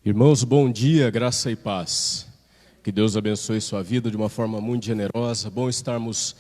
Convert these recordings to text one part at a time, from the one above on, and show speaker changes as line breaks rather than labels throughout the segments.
Irmãos, bom dia, graça e paz. Que Deus abençoe sua vida de uma forma muito generosa. Bom estarmos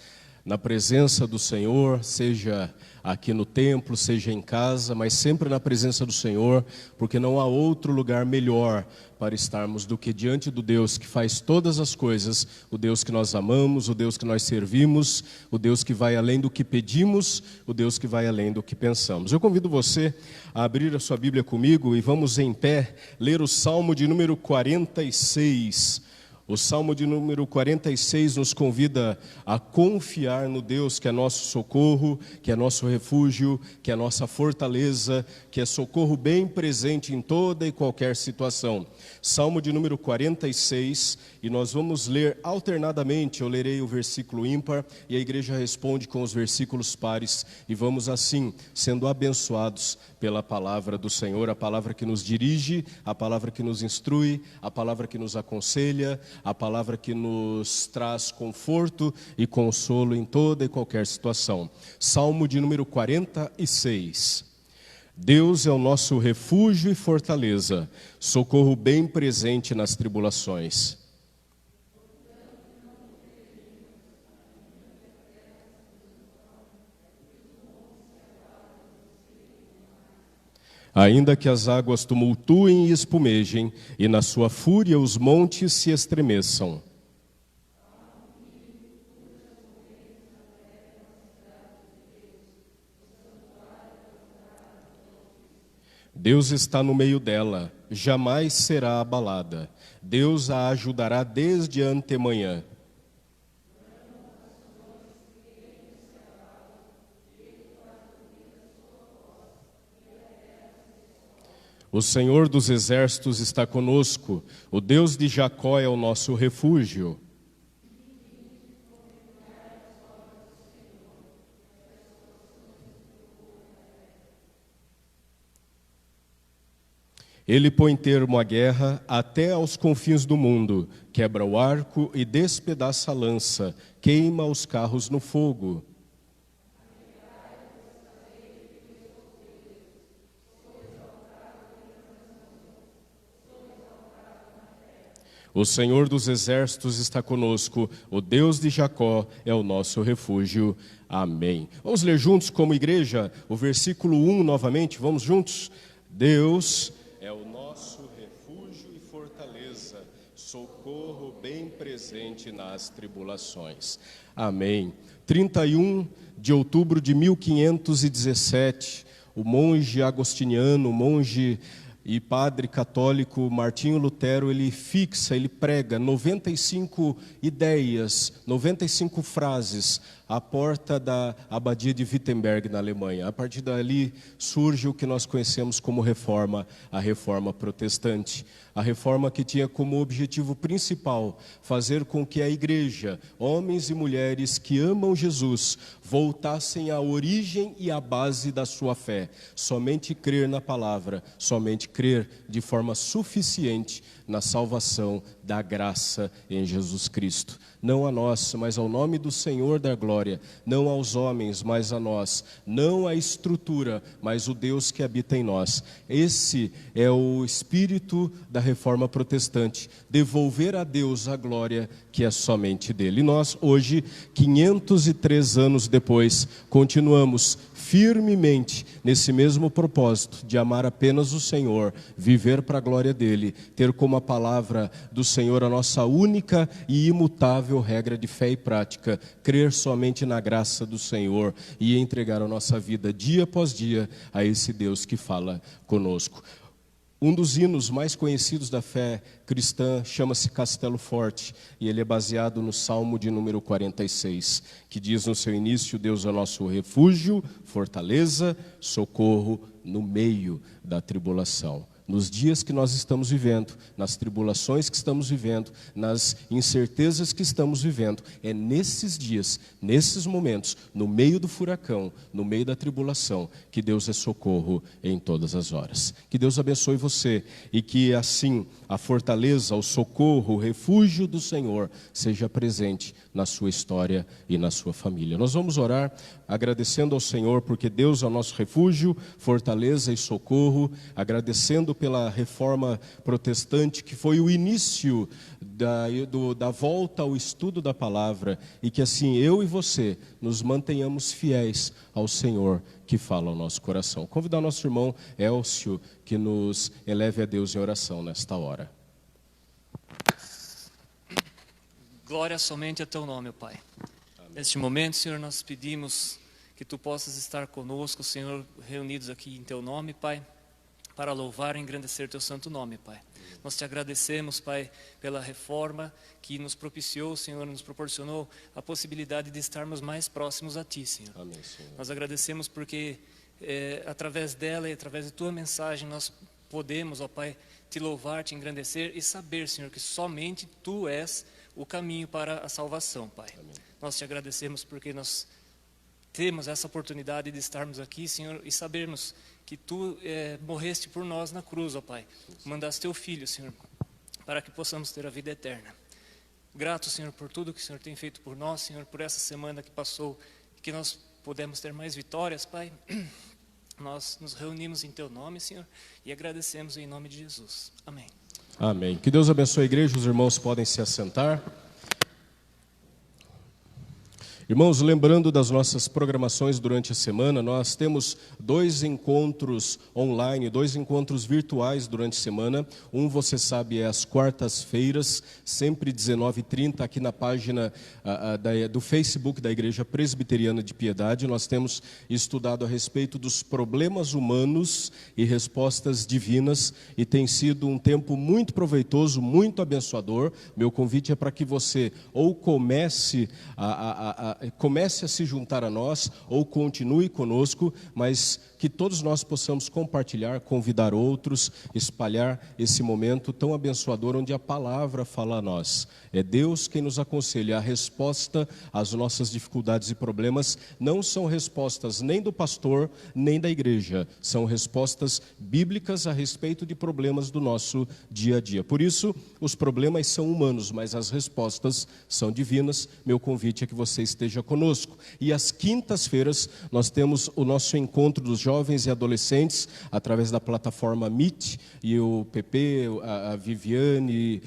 na presença do Senhor, seja aqui no templo, seja em casa, mas sempre na presença do Senhor, porque não há outro lugar melhor para estarmos do que diante do Deus que faz todas as coisas, o Deus que nós amamos, o Deus que nós servimos, o Deus que vai além do que pedimos, o Deus que vai além do que pensamos. Eu convido você a abrir a sua Bíblia comigo e vamos em pé ler o Salmo de número 46. O Salmo de número 46 nos convida a confiar no Deus que é nosso socorro, que é nosso refúgio, que é nossa fortaleza, que é socorro bem presente em toda e qualquer situação. Salmo de número 46, e nós vamos ler alternadamente. Eu lerei o versículo ímpar e a igreja responde com os versículos pares, e vamos assim, sendo abençoados pela palavra do Senhor, a palavra que nos dirige, a palavra que nos instrui, a palavra que nos aconselha, a palavra que nos traz conforto e consolo em toda e qualquer situação. Salmo de número 46. Deus é o nosso refúgio e fortaleza, socorro bem presente nas tribulações. Ainda que as águas tumultuem e espumejem, e na sua fúria os montes se estremeçam. Deus está no meio dela, jamais será abalada. Deus a ajudará desde a antemanhã. O Senhor dos exércitos está conosco, o Deus de Jacó é o nosso refúgio. Ele põe termo à guerra até aos confins do mundo, quebra o arco e despedaça a lança, queima os carros no fogo. O Senhor dos exércitos está conosco, o Deus de Jacó é o nosso refúgio. Amém. Vamos ler juntos como igreja o versículo 1 novamente, vamos juntos? Deus é o nosso refúgio e fortaleza, socorro bem presente nas tribulações. Amém. 31 de outubro de 1517, o monge agostiniano, monge e padre católico Martinho Lutero, ele prega 95 ideias, 95 frases à porta da abadia de Wittenberg, na Alemanha. A partir dali surge o que nós conhecemos como reforma, a reforma protestante. A reforma que tinha como objetivo principal fazer com que a igreja, homens e mulheres que amam Jesus, voltassem à origem e à base da sua fé. Somente crer na palavra, somente crer de forma suficiente na salvação da graça em Jesus Cristo. Não a nós, mas ao nome do Senhor da glória. Não aos homens, mas a nós. Não à estrutura, mas o Deus que habita em nós. Esse é o espírito da reforma protestante. Devolver a Deus a glória que é somente dele. E nós, hoje, 503 anos depois, continuamos firmemente nesse mesmo propósito de amar apenas o Senhor, viver para a glória dele, ter como a palavra do Senhor a nossa única e imutável regra de fé e prática, crer somente na graça do Senhor e entregar a nossa vida dia após dia a esse Deus que fala conosco. Um dos hinos mais conhecidos da fé cristã chama-se Castelo Forte, e ele é baseado no Salmo de número 46, que diz no seu início: Deus é o nosso refúgio, fortaleza, socorro no meio da tribulação. Nos dias que nós estamos vivendo, nas tribulações que estamos vivendo, nas incertezas que estamos vivendo, é nesses dias, nesses momentos, no meio do furacão, no meio da tribulação, que Deus é socorro em todas as horas. Que Deus abençoe você e que assim a fortaleza, o socorro, o refúgio do Senhor seja presente na sua história e na sua família. Nós vamos orar agradecendo ao Senhor, porque Deus é o nosso refúgio, fortaleza e socorro, agradecendo pela reforma protestante, que foi o início da volta ao estudo da palavra, e que assim eu e você nos mantenhamos fiéis ao Senhor que fala ao nosso coração. Convidar o nosso irmão Elcio que nos eleve a Deus em oração nesta hora.
Glória somente a Teu nome, Pai. Amém. Neste momento, Senhor, nós pedimos que Tu possas estar conosco, Senhor, reunidos aqui em Teu nome, Pai, para louvar e engrandecer Teu santo nome, Pai. Nós Te agradecemos, Pai, pela reforma que nos propiciou, Senhor, nos proporcionou a possibilidade de estarmos mais próximos a Ti, Senhor.
Amém, Senhor.
Nós agradecemos porque, através dela e através de Tua mensagem, nós podemos, ó Pai, Te louvar, Te engrandecer e saber, Senhor, que somente Tu és o caminho para a salvação, Pai. Amém. Nós Te agradecemos porque nós temos essa oportunidade de estarmos aqui, Senhor, e sabermos que Tu morreste por nós na cruz, ó Pai. Mandaste Teu Filho, Senhor, para que possamos ter a vida eterna. Grato, Senhor, por tudo que o Senhor tem feito por nós, Senhor, por essa semana que passou, que nós pudemos ter mais vitórias, Pai. Nós nos reunimos em Teu nome, Senhor, e agradecemos em nome de Jesus. Amém.
Amém. Que Deus abençoe a igreja, os irmãos podem se assentar. Irmãos, lembrando das nossas programações durante a semana, nós temos 2 encontros online, 2 encontros virtuais durante a semana. Um, você sabe, é às quartas-feiras, sempre 19h30, aqui na página do Facebook da Igreja Presbiteriana de Piedade. Nós temos estudado a respeito dos problemas humanos e respostas divinas, e tem sido um tempo muito proveitoso, muito abençoador. Meu convite é para que você ou comece a se juntar a nós, ou continue conosco, mas que todos nós possamos compartilhar, convidar outros, espalhar esse momento tão abençoador, onde a palavra fala a nós. É Deus quem nos aconselha. A resposta às nossas dificuldades e problemas não são respostas nem do pastor, nem da igreja. São respostas bíblicas a respeito de problemas do nosso dia a dia. Por isso, os problemas são humanos, mas as respostas são divinas. Meu convite é que você esteja conosco. E às quintas-feiras nós temos o nosso encontro dos jovens e adolescentes através da plataforma Meet, e o PP, a Viviane,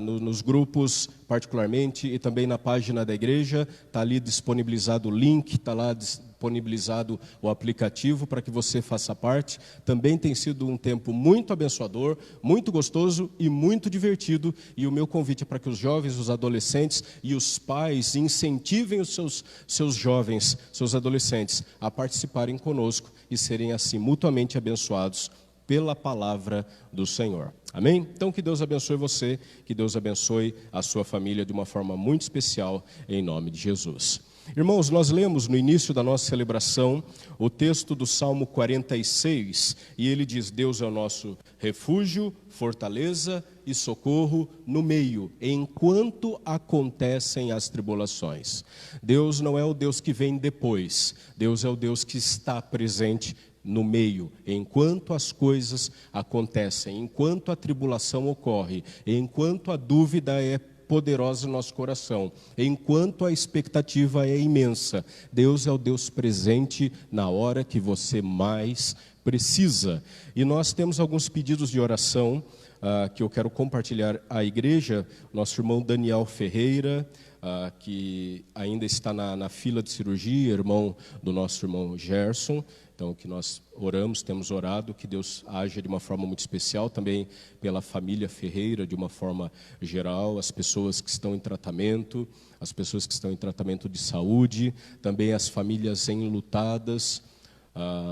nos grupos particularmente, e também na página da igreja, está ali disponibilizado o link, está lá disponibilizado o aplicativo para que você faça parte. Também tem sido um tempo muito abençoador, muito gostoso e muito divertido, e o meu convite é para que os jovens, os adolescentes e os pais incentivem os seus jovens, seus adolescentes a participarem conosco e serem assim mutuamente abençoados pela palavra do Senhor. Amém? Então que Deus abençoe você, que Deus abençoe a sua família de uma forma muito especial, em nome de Jesus. Irmãos, nós lemos no início da nossa celebração o texto do Salmo 46, e ele diz: Deus é o nosso refúgio, fortaleza e socorro no meio, enquanto acontecem as tribulações. Deus não é o Deus que vem depois, Deus é o Deus que está presente no meio, enquanto as coisas acontecem, enquanto a tribulação ocorre, enquanto a dúvida é poderosa no nosso coração, enquanto a expectativa é imensa. Deus é o Deus presente na hora que você mais precisa. E nós temos alguns pedidos de oração que eu quero compartilhar à igreja. Nosso irmão Daniel Ferreira, que ainda está na fila de cirurgia, irmão do nosso irmão Gerson. Então, que nós oramos, temos orado, que Deus haja de uma forma muito especial, também pela família Ferreira, de uma forma geral, as pessoas que estão em tratamento, as pessoas que estão em tratamento de saúde, também as famílias enlutadas,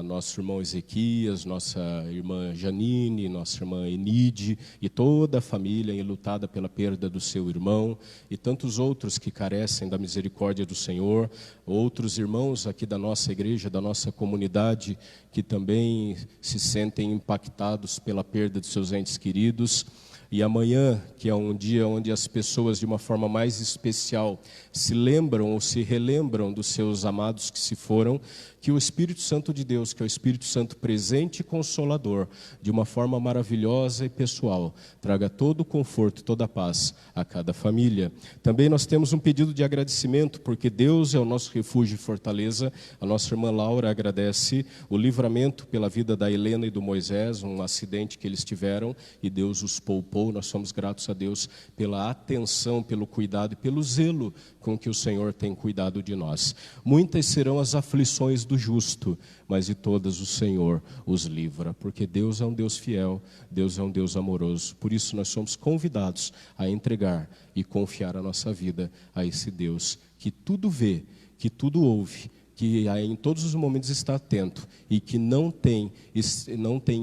nosso irmão Ezequias, nossa irmã Janine, nossa irmã Enide, e toda a família enlutada pela perda do seu irmão, e tantos outros que carecem da misericórdia do Senhor, outros irmãos aqui da nossa igreja, da nossa comunidade, que também se sentem impactados pela perda de seus entes queridos. E amanhã, que é um dia onde as pessoas de uma forma mais especial se lembram ou se relembram dos seus amados que se foram, que o Espírito Santo de Deus, que é o Espírito Santo presente e consolador, de uma forma maravilhosa e pessoal, traga todo o conforto e toda a paz a cada família. Também nós temos um pedido de agradecimento, porque Deus é o nosso refúgio e fortaleza. A nossa irmã Laura agradece o livramento pela vida da Helena e do Moisés, um acidente que eles tiveram, e Deus os poupou. Nós somos gratos a Deus pela atenção, pelo cuidado e pelo zelo com que o Senhor tem cuidado de nós. Muitas serão as aflições do justo, mas de todas o Senhor os livra, porque Deus é um Deus fiel, Deus é um Deus amoroso. Por isso nós somos convidados a entregar e confiar a nossa vida a esse Deus que tudo vê, que tudo ouve, que em todos os momentos está atento e que não tem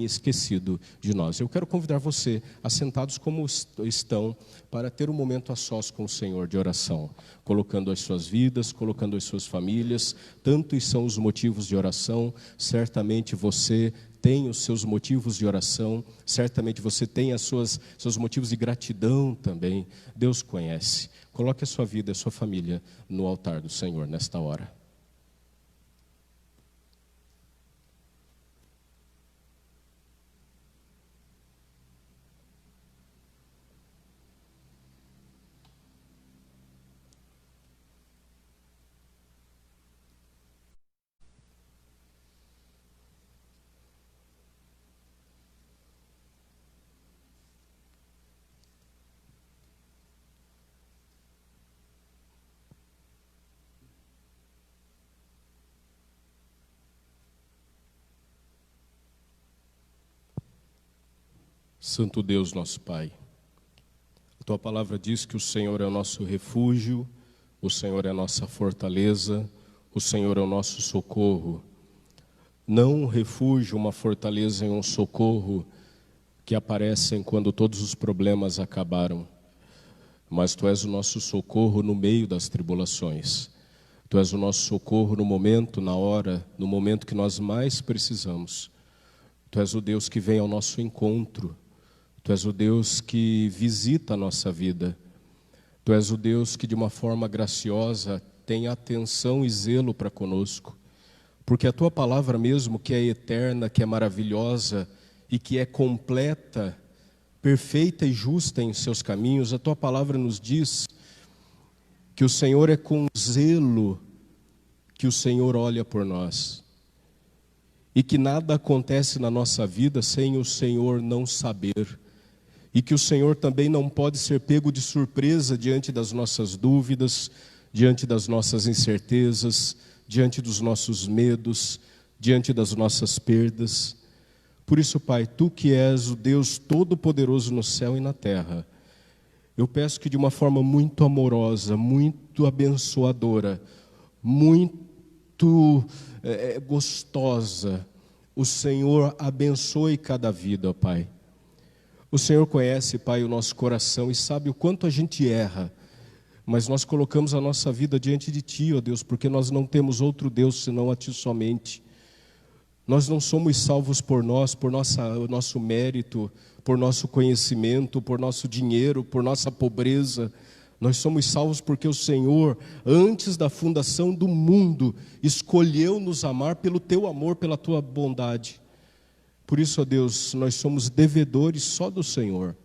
esquecido de nós. Eu quero convidar você, assentados como estão, para ter um momento a sós com o Senhor de oração, colocando as suas vidas, colocando as suas famílias. Tantos são os motivos de oração, certamente você tem os seus motivos de oração, certamente você tem seus motivos de gratidão também. Deus conhece. Coloque a sua vida, a sua família no altar do Senhor nesta hora. Santo Deus, nosso Pai, a Tua palavra diz que o Senhor é o nosso refúgio, o Senhor é a nossa fortaleza, o Senhor é o nosso socorro. Não um refúgio, uma fortaleza e um socorro que aparecem quando todos os problemas acabaram, mas Tu és o nosso socorro no meio das tribulações. Tu és o nosso socorro no momento, na hora, no momento que nós mais precisamos. Tu és o Deus que vem ao nosso encontro. Tu és o Deus que visita a nossa vida. Tu és o Deus que de uma forma graciosa tem atenção e zelo para conosco. Porque a Tua palavra mesmo, que é eterna, que é maravilhosa e que é completa, perfeita e justa em seus caminhos, a Tua palavra nos diz que o Senhor é com zelo que o Senhor olha por nós. E que nada acontece na nossa vida sem o Senhor não saber. E que o Senhor também não pode ser pego de surpresa diante das nossas dúvidas, diante das nossas incertezas, diante dos nossos medos, diante das nossas perdas. Por isso, Pai, Tu que és o Deus Todo-Poderoso no céu e na terra, eu peço que de uma forma muito amorosa, muito abençoadora, muito gostosa, o Senhor abençoe cada vida, Pai. O Senhor conhece, Pai, o nosso coração e sabe o quanto a gente erra, mas nós colocamos a nossa vida diante de Ti, ó Deus, porque nós não temos outro Deus senão a Ti somente. Nós não somos salvos por nós, por nosso mérito, por nosso conhecimento, por nosso dinheiro, por nossa pobreza. Nós somos salvos porque o Senhor, antes da fundação do mundo, escolheu nos amar pelo Teu amor, pela Tua bondade. Por isso, ó Deus, nós somos devedores só do Senhor.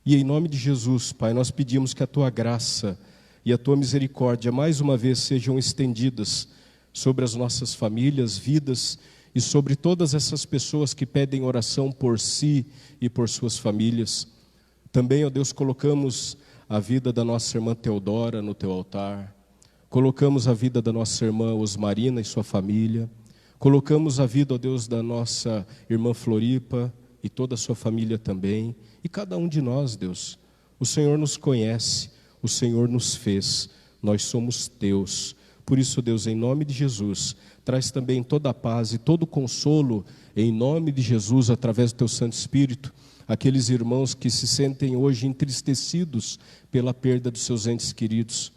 E em nome de Jesus, Pai, nós pedimos que a Tua graça e a Tua misericórdia mais uma vez sejam estendidas sobre as nossas famílias, vidas e sobre todas essas pessoas que pedem oração por si e por suas famílias. Também, ó Deus, colocamos a vida da nossa irmã Teodora no Teu altar. Colocamos a vida da nossa irmã Osmarina e sua família. Colocamos a vida, ó Deus, da nossa irmã Floripa e toda a sua família também. E cada um de nós, Deus, o Senhor nos conhece, o Senhor nos fez, nós somos Teus. Por isso, Deus, em nome de Jesus, traz também toda a paz e todo o consolo, em nome de Jesus, através do Teu Santo Espírito, aqueles irmãos que se sentem hoje entristecidos pela perda dos seus entes queridos.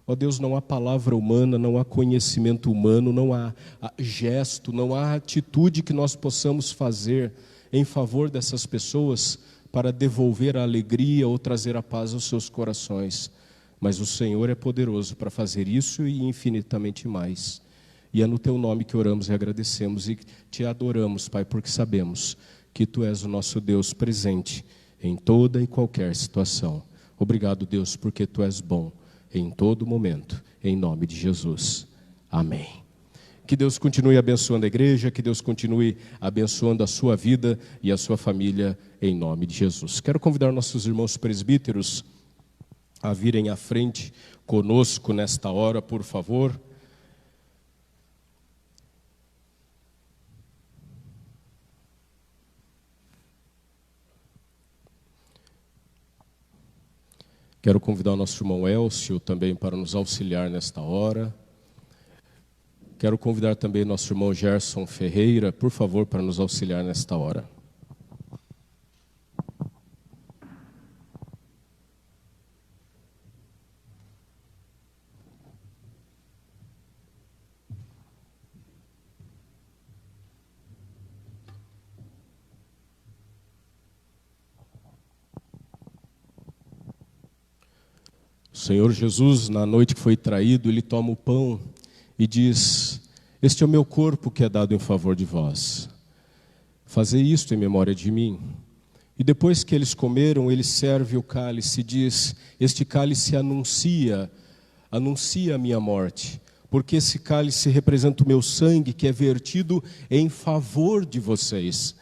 Ó Deus, não há palavra humana, não há conhecimento humano, não há gesto, não há atitude que nós possamos fazer em favor dessas pessoas para devolver a alegria ou trazer a paz aos seus corações. Mas o Senhor é poderoso para fazer isso e infinitamente mais. E é no Teu nome que oramos e agradecemos e Te adoramos, Pai, porque sabemos que Tu és o nosso Deus presente em toda e qualquer situação. Obrigado, Deus, porque Tu és bom em todo momento, em nome de Jesus. Amém. Que Deus continue abençoando a igreja, que Deus continue abençoando a sua vida e a sua família, em nome de Jesus. Quero convidar nossos irmãos presbíteros a virem à frente conosco nesta hora, por favor. Quero convidar o nosso irmão Elcio também para nos auxiliar nesta hora. Quero convidar também nosso irmão Gerson Ferreira, por favor, para nos auxiliar nesta hora. O Senhor Jesus, na noite que foi traído, Ele toma o pão e diz: este é o meu corpo que é dado em favor de vós. Fazei isto em memória de mim. E depois que eles comeram, Ele serve o cálice e diz: este cálice anuncia a minha morte, porque esse cálice representa o meu sangue que é vertido em favor de vocês,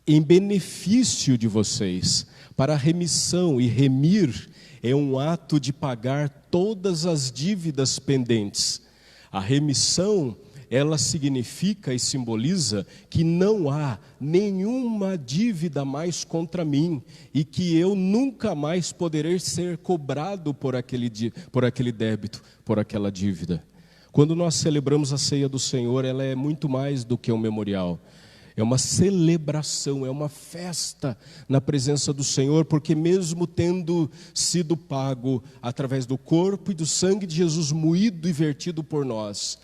em benefício de vocês, para a remissão. E remir é um ato de pagar todas as dívidas pendentes. A remissão, ela significa e simboliza que não há nenhuma dívida mais contra mim e que eu nunca mais poderei ser cobrado por aquele débito, por aquela dívida. Quando nós celebramos a ceia do Senhor, ela é muito mais do que um memorial. É uma celebração, é uma festa na presença do Senhor, porque mesmo tendo sido pago através do corpo e do sangue de Jesus moído e vertido por nós,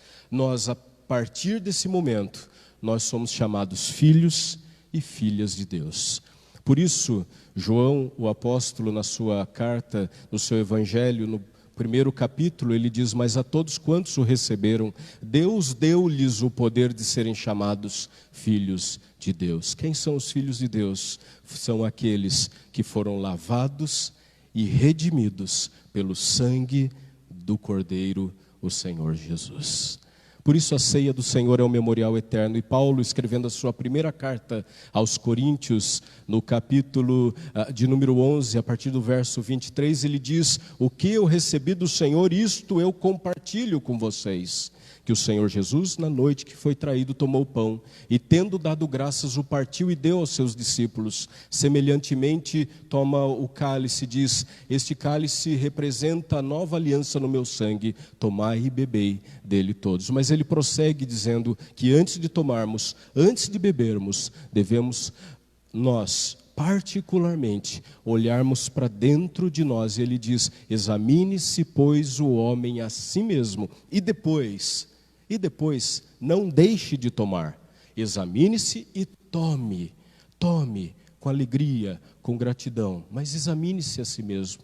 a partir desse momento, nós somos chamados filhos e filhas de Deus. Por isso, João, o apóstolo, na sua carta, no seu evangelho, no primeiro capítulo, ele diz: mas a todos quantos o receberam, Deus deu-lhes o poder de serem chamados filhos de Deus. Quem são os filhos de Deus? São aqueles que foram lavados e redimidos pelo sangue do Cordeiro, o Senhor Jesus. Por isso a ceia do Senhor é um memorial eterno. E Paulo, escrevendo a sua primeira carta aos Coríntios, no capítulo de número 11, a partir do verso 23, ele diz: o que eu recebi do Senhor, isto eu compartilho com vocês. Que o Senhor Jesus, na noite que foi traído, tomou o pão e, tendo dado graças, o partiu e deu aos seus discípulos. Semelhantemente, toma o cálice e diz: este cálice representa a nova aliança no meu sangue, tomai e bebei dele todos. Mas ele prossegue dizendo que antes de tomarmos, antes de bebermos, devemos nós, particularmente, olharmos para dentro de nós. E ele diz: examine-se, pois, o homem a si mesmo, e depois não deixe de tomar. Examine-se e tome com alegria, com gratidão, mas examine-se a si mesmo.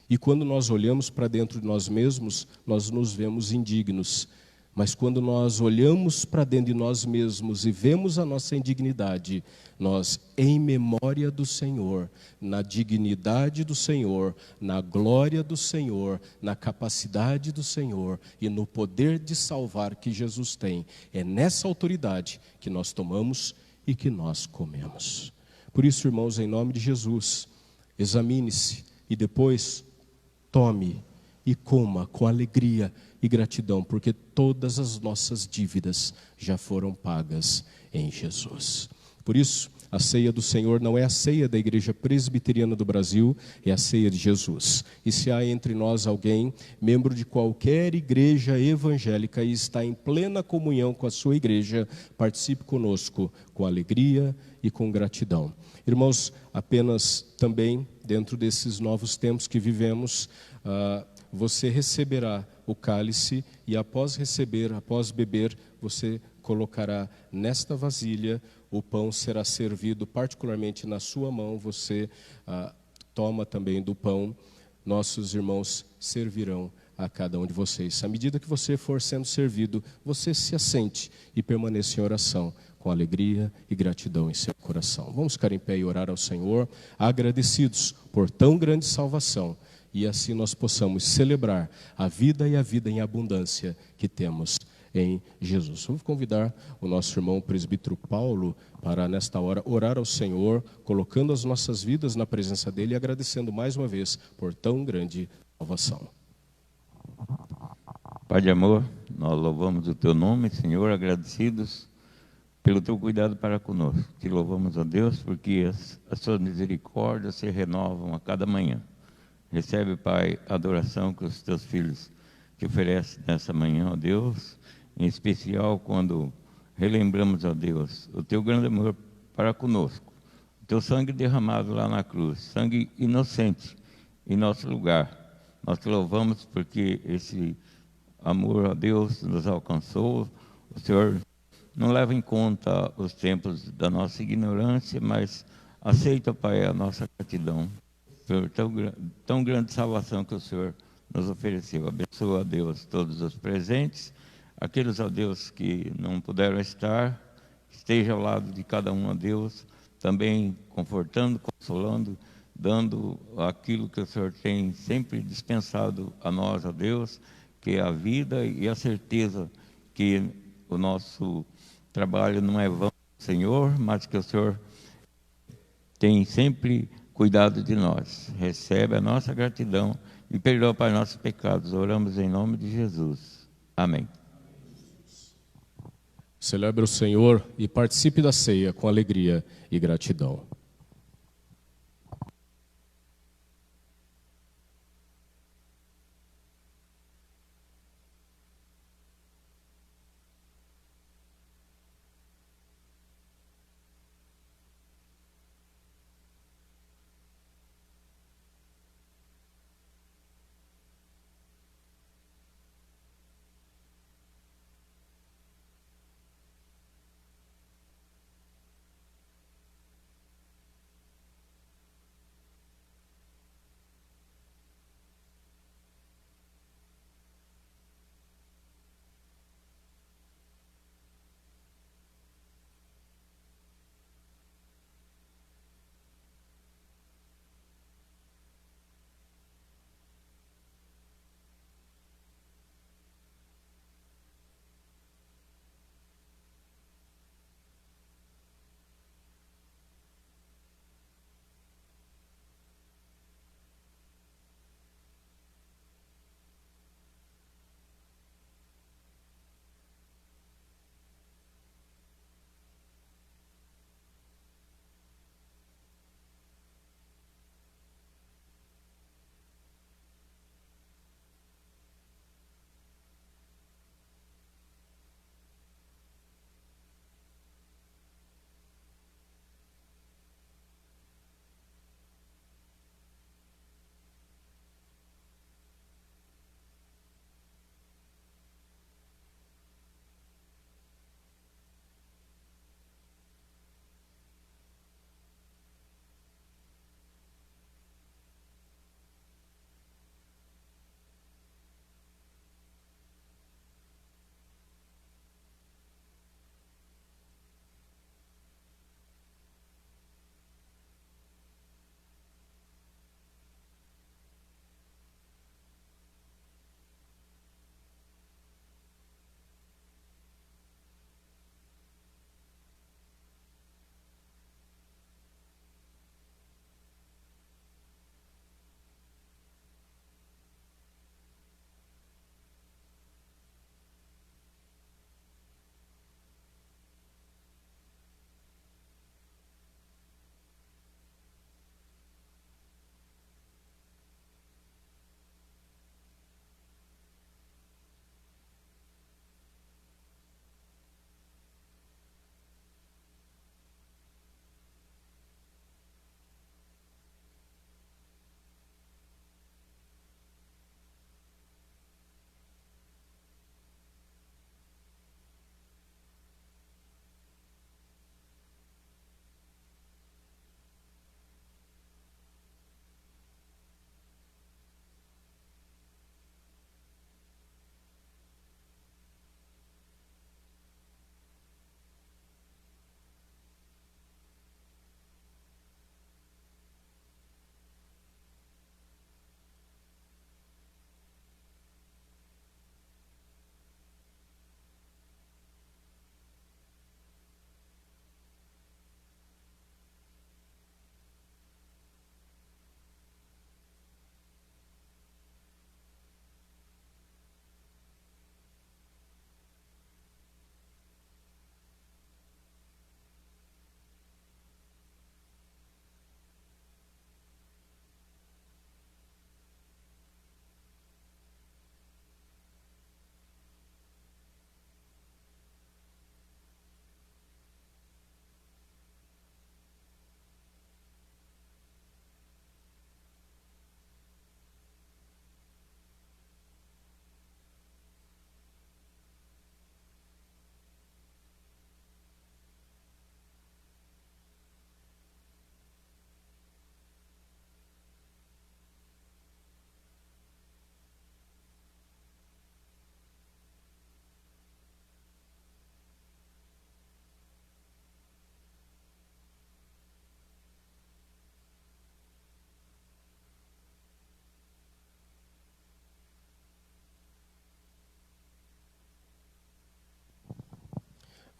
E quando nós olhamos para dentro de nós mesmos, nós nos vemos indignos. Mas quando nós olhamos para dentro de nós mesmos e vemos a nossa indignidade, nós, em memória do Senhor, na dignidade do Senhor, na glória do Senhor, na capacidade do Senhor e no poder de salvar que Jesus tem, é nessa autoridade que nós tomamos e que nós comemos. Por isso, irmãos, em nome de Jesus, examine-se e depois tome e coma com alegria e gratidão, porque todas as nossas dívidas já foram pagas em Jesus. Por isso, a ceia do Senhor não é a ceia da Igreja Presbiteriana do Brasil, é a ceia de Jesus. E se há entre nós alguém, membro de qualquer igreja evangélica e está em plena comunhão com a sua igreja, participe conosco com alegria e com gratidão. Irmãos, apenas também, dentro desses novos tempos que vivemos, você receberá o cálice e após beber, você colocará nesta vasilha, o pão será servido particularmente na sua mão, você toma também do pão, nossos irmãos servirão a cada um de vocês. À medida que você for sendo servido, você se assente e permaneça em oração, com alegria e gratidão em seu coração. Vamos ficar em pé e orar ao Senhor, agradecidos por tão grande salvação, e assim nós possamos celebrar a vida e a vida em abundância que temos em Jesus. Vamos convidar o nosso irmão presbítero Paulo para, nesta hora, orar ao Senhor, colocando as nossas vidas na presença dele e agradecendo mais uma vez por tão grande salvação.
Pai de amor, nós louvamos o teu nome, Senhor, agradecidos pelo teu cuidado para conosco. Te louvamos, a Deus, porque as suas misericórdias se renovam a cada manhã. Recebe, Pai, a adoração que os teus filhos te oferecem nessa manhã, ó Deus, em especial quando relembramos, ó Deus, o teu grande amor para conosco, o teu sangue derramado lá na cruz, sangue inocente em nosso lugar. Nós te louvamos porque esse amor a Deus nos alcançou. O Senhor não leva em conta os tempos da nossa ignorância, mas aceita, Pai, a nossa gratidão por tão grande salvação que o Senhor nos ofereceu. Abençoa, a Deus, todos os presentes, aqueles, ó Deus, que não puderam estar, esteja ao lado de cada um, ó Deus, também confortando, consolando, dando aquilo que o Senhor tem sempre dispensado a nós, ó Deus, que é a vida e a certeza que o nosso trabalho não é vão, Senhor, mas que o Senhor tem sempre cuidado de nós. Recebe a nossa gratidão e perdoa para nossos pecados. Oramos em nome de Jesus. Amém.
Celebre o Senhor e participe da ceia com alegria e gratidão.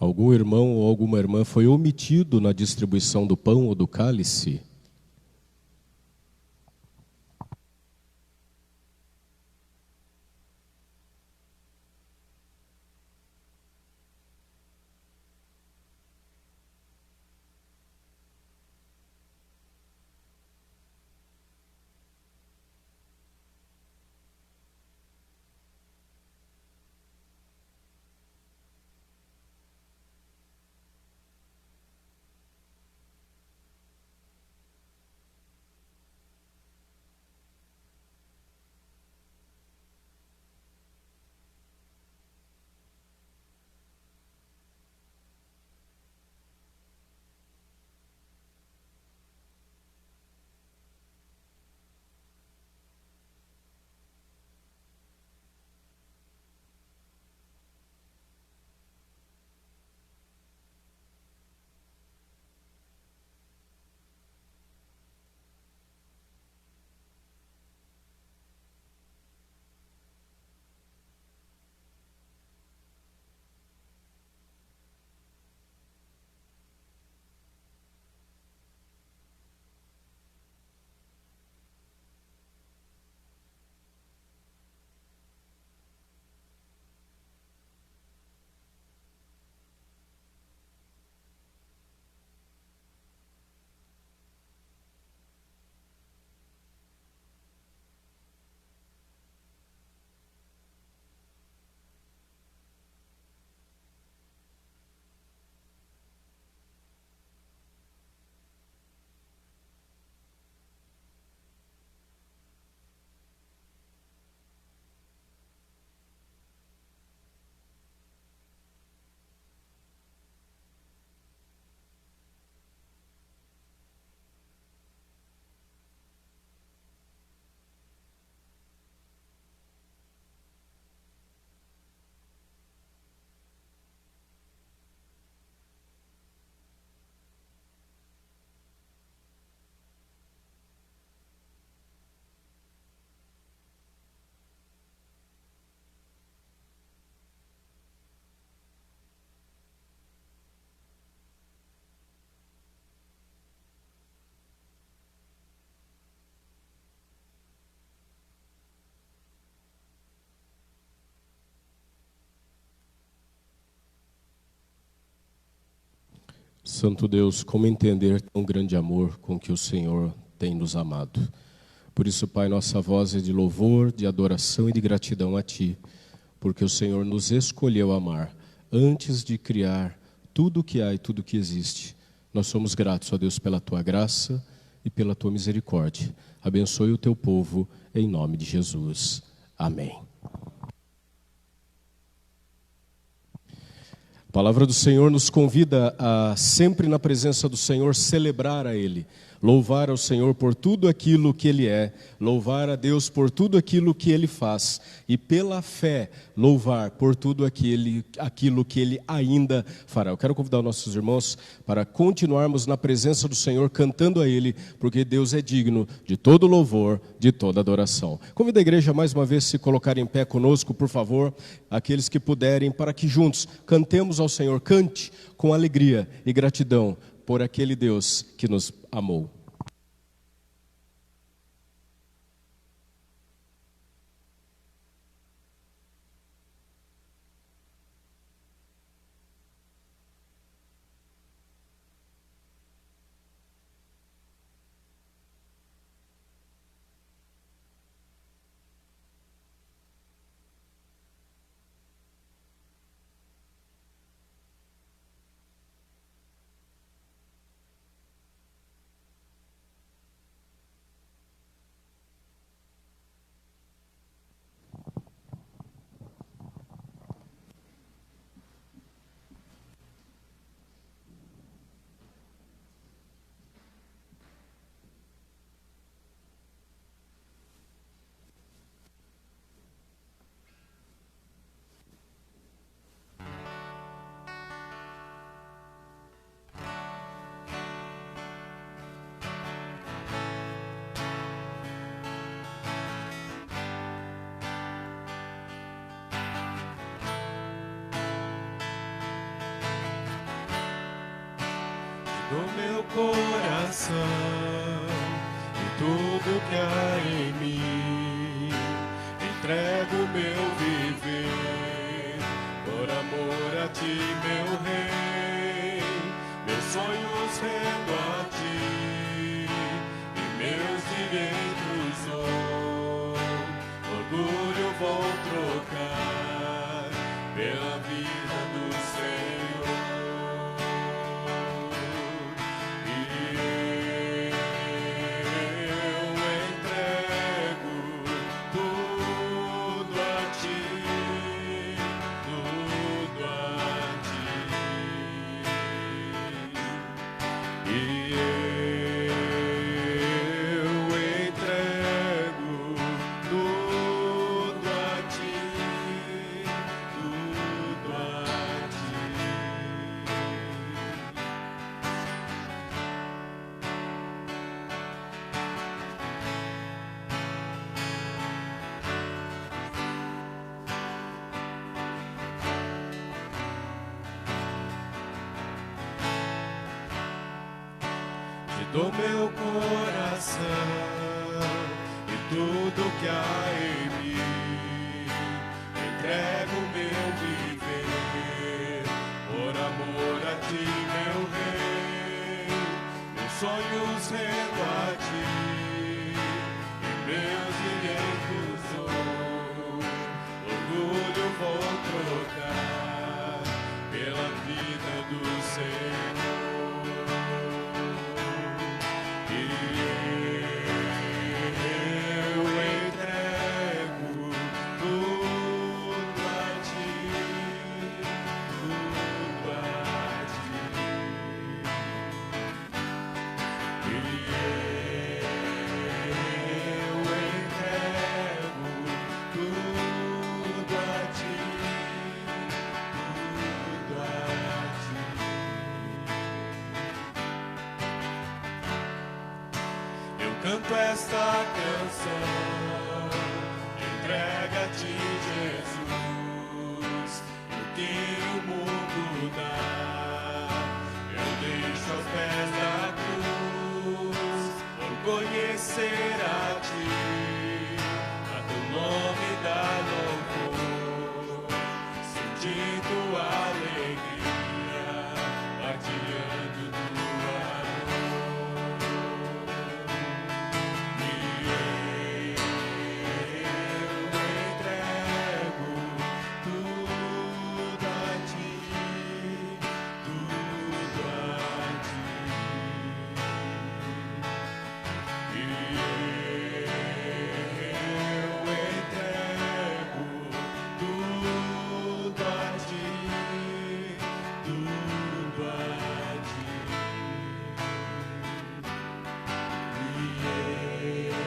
Algum irmão ou alguma irmã foi omitido na distribuição do pão ou do cálice? Santo Deus, como entender tão grande amor com que o Senhor tem nos amado. Por isso, Pai, nossa voz é de louvor, de adoração e de gratidão a Ti, porque o Senhor nos escolheu amar antes de criar tudo o que há e tudo o que existe. Nós somos gratos, ó Deus, pela Tua graça e pela Tua misericórdia. Abençoe o Teu povo, em nome de Jesus. Amém. A palavra do Senhor nos convida a, sempre na presença do Senhor, celebrar a Ele, louvar ao Senhor por tudo aquilo que Ele é, louvar a Deus por tudo aquilo que Ele faz e pela fé louvar por tudo aquilo que Ele ainda fará. Eu quero convidar os nossos irmãos para continuarmos na presença do Senhor cantando a Ele, porque Deus é digno de todo louvor, de toda adoração. Convido a igreja mais uma vez a se colocar em pé conosco, por favor, aqueles que puderem, para que juntos cantemos ao Senhor. Cante com alegria e gratidão por aquele Deus que nos amou. do meu coração e tudo que há em mim. Entrego meu viver por amor a ti, meu rei. Meus sonhos rendo a ti e meus direitos dou. Orgulho vou trocar pela vida do Senhor. E eu entrego tudo a ti, tudo a ti. E eu entrego tudo a ti, tudo a ti. Te dou meu coração e tudo que há em mim. Entrego meu viver por amor a ti, meu rei. Meus sonhos rendo a ti e meus direitos dou. Orgulho vou trocar pela vida do Senhor. Eu entrego tudo a ti, tudo a ti. Eu entrego tudo a ti, tudo a ti. Eu canto esta canção, entrega a ti, Jesus, o que o mundo dá. Eu deixo aos pés da cruz, por conhecer a ti, a teu nome dá louvor, sentir tua alegria, partilhando tua dor. E eu entrego tudo a ti, tudo a ti. E eu entrego tudo a ti, tudo a ti. E eu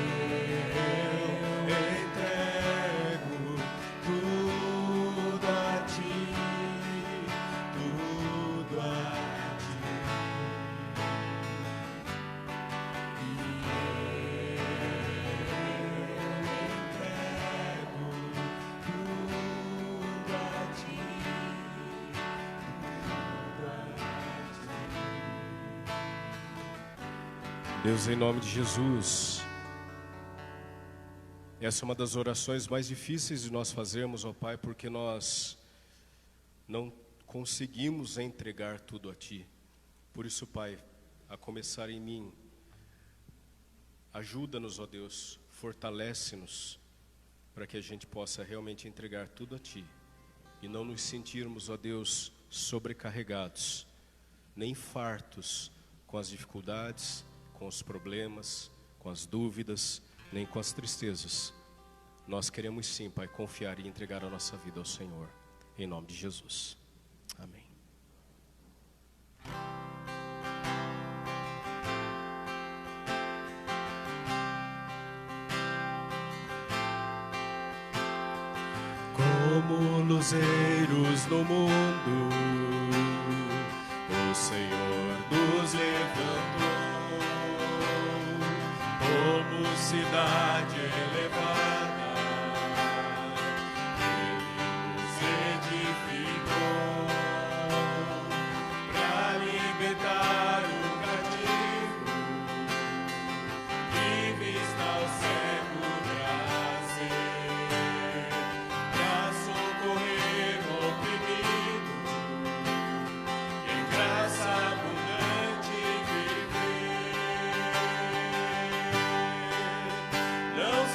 entrego tudo a ti, tudo a ti. Deus, em nome de Jesus, essa é uma das orações mais difíceis de nós fazermos, ó Pai, porque nós não conseguimos entregar tudo a Ti. Por isso, Pai, a começar em mim, ajuda-nos, ó Deus, fortalece-nos, para que a gente possa realmente entregar tudo a Ti e não nos sentirmos, ó Deus, sobrecarregados, nem fartos com as dificuldades, com os problemas, com as dúvidas, nem com as tristezas. Nós queremos sim, Pai, confiar e entregar a nossa vida ao Senhor, em nome de Jesus. Amém. Como luzeiros no mundo, o Senhor nos levantou. Como cidade elevada, Ele nos edificou, para libertar o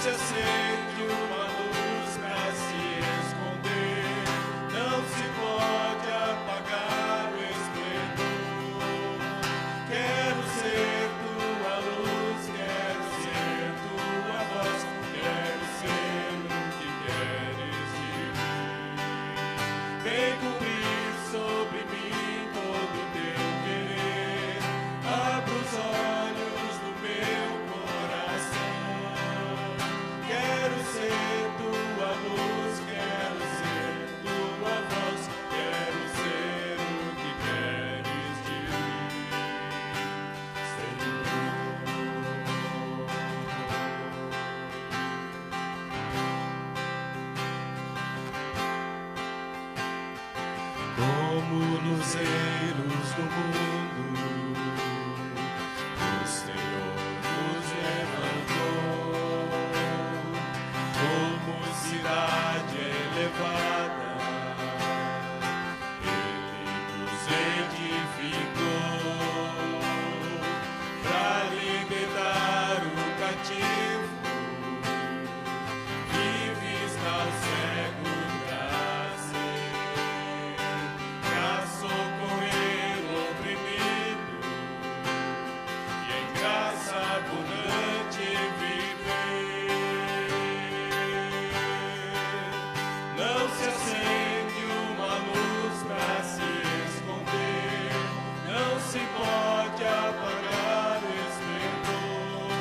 se acende uma luz pra se esconder, não se pode apagar o esplendor. Quero ser tua luz, quero ser tua voz, quero ser o que queres de mim. Vem cobrir sobre mim todo o teu querer, abra os olhos do meu coração. Quero ser tua luz, quero ser tua voz, quero ser o que queres de mim, Senhor. Como luzeiros no mundo, o Senhor nos levantou, como cidade elevada, Ele nos edificou, para libertar o cativo, e vista ao cego trazer, pra socorrer o oprimido, e em graça abundante viver. Não se acende uma luz pra se esconder, não se pode apagar o esplendor.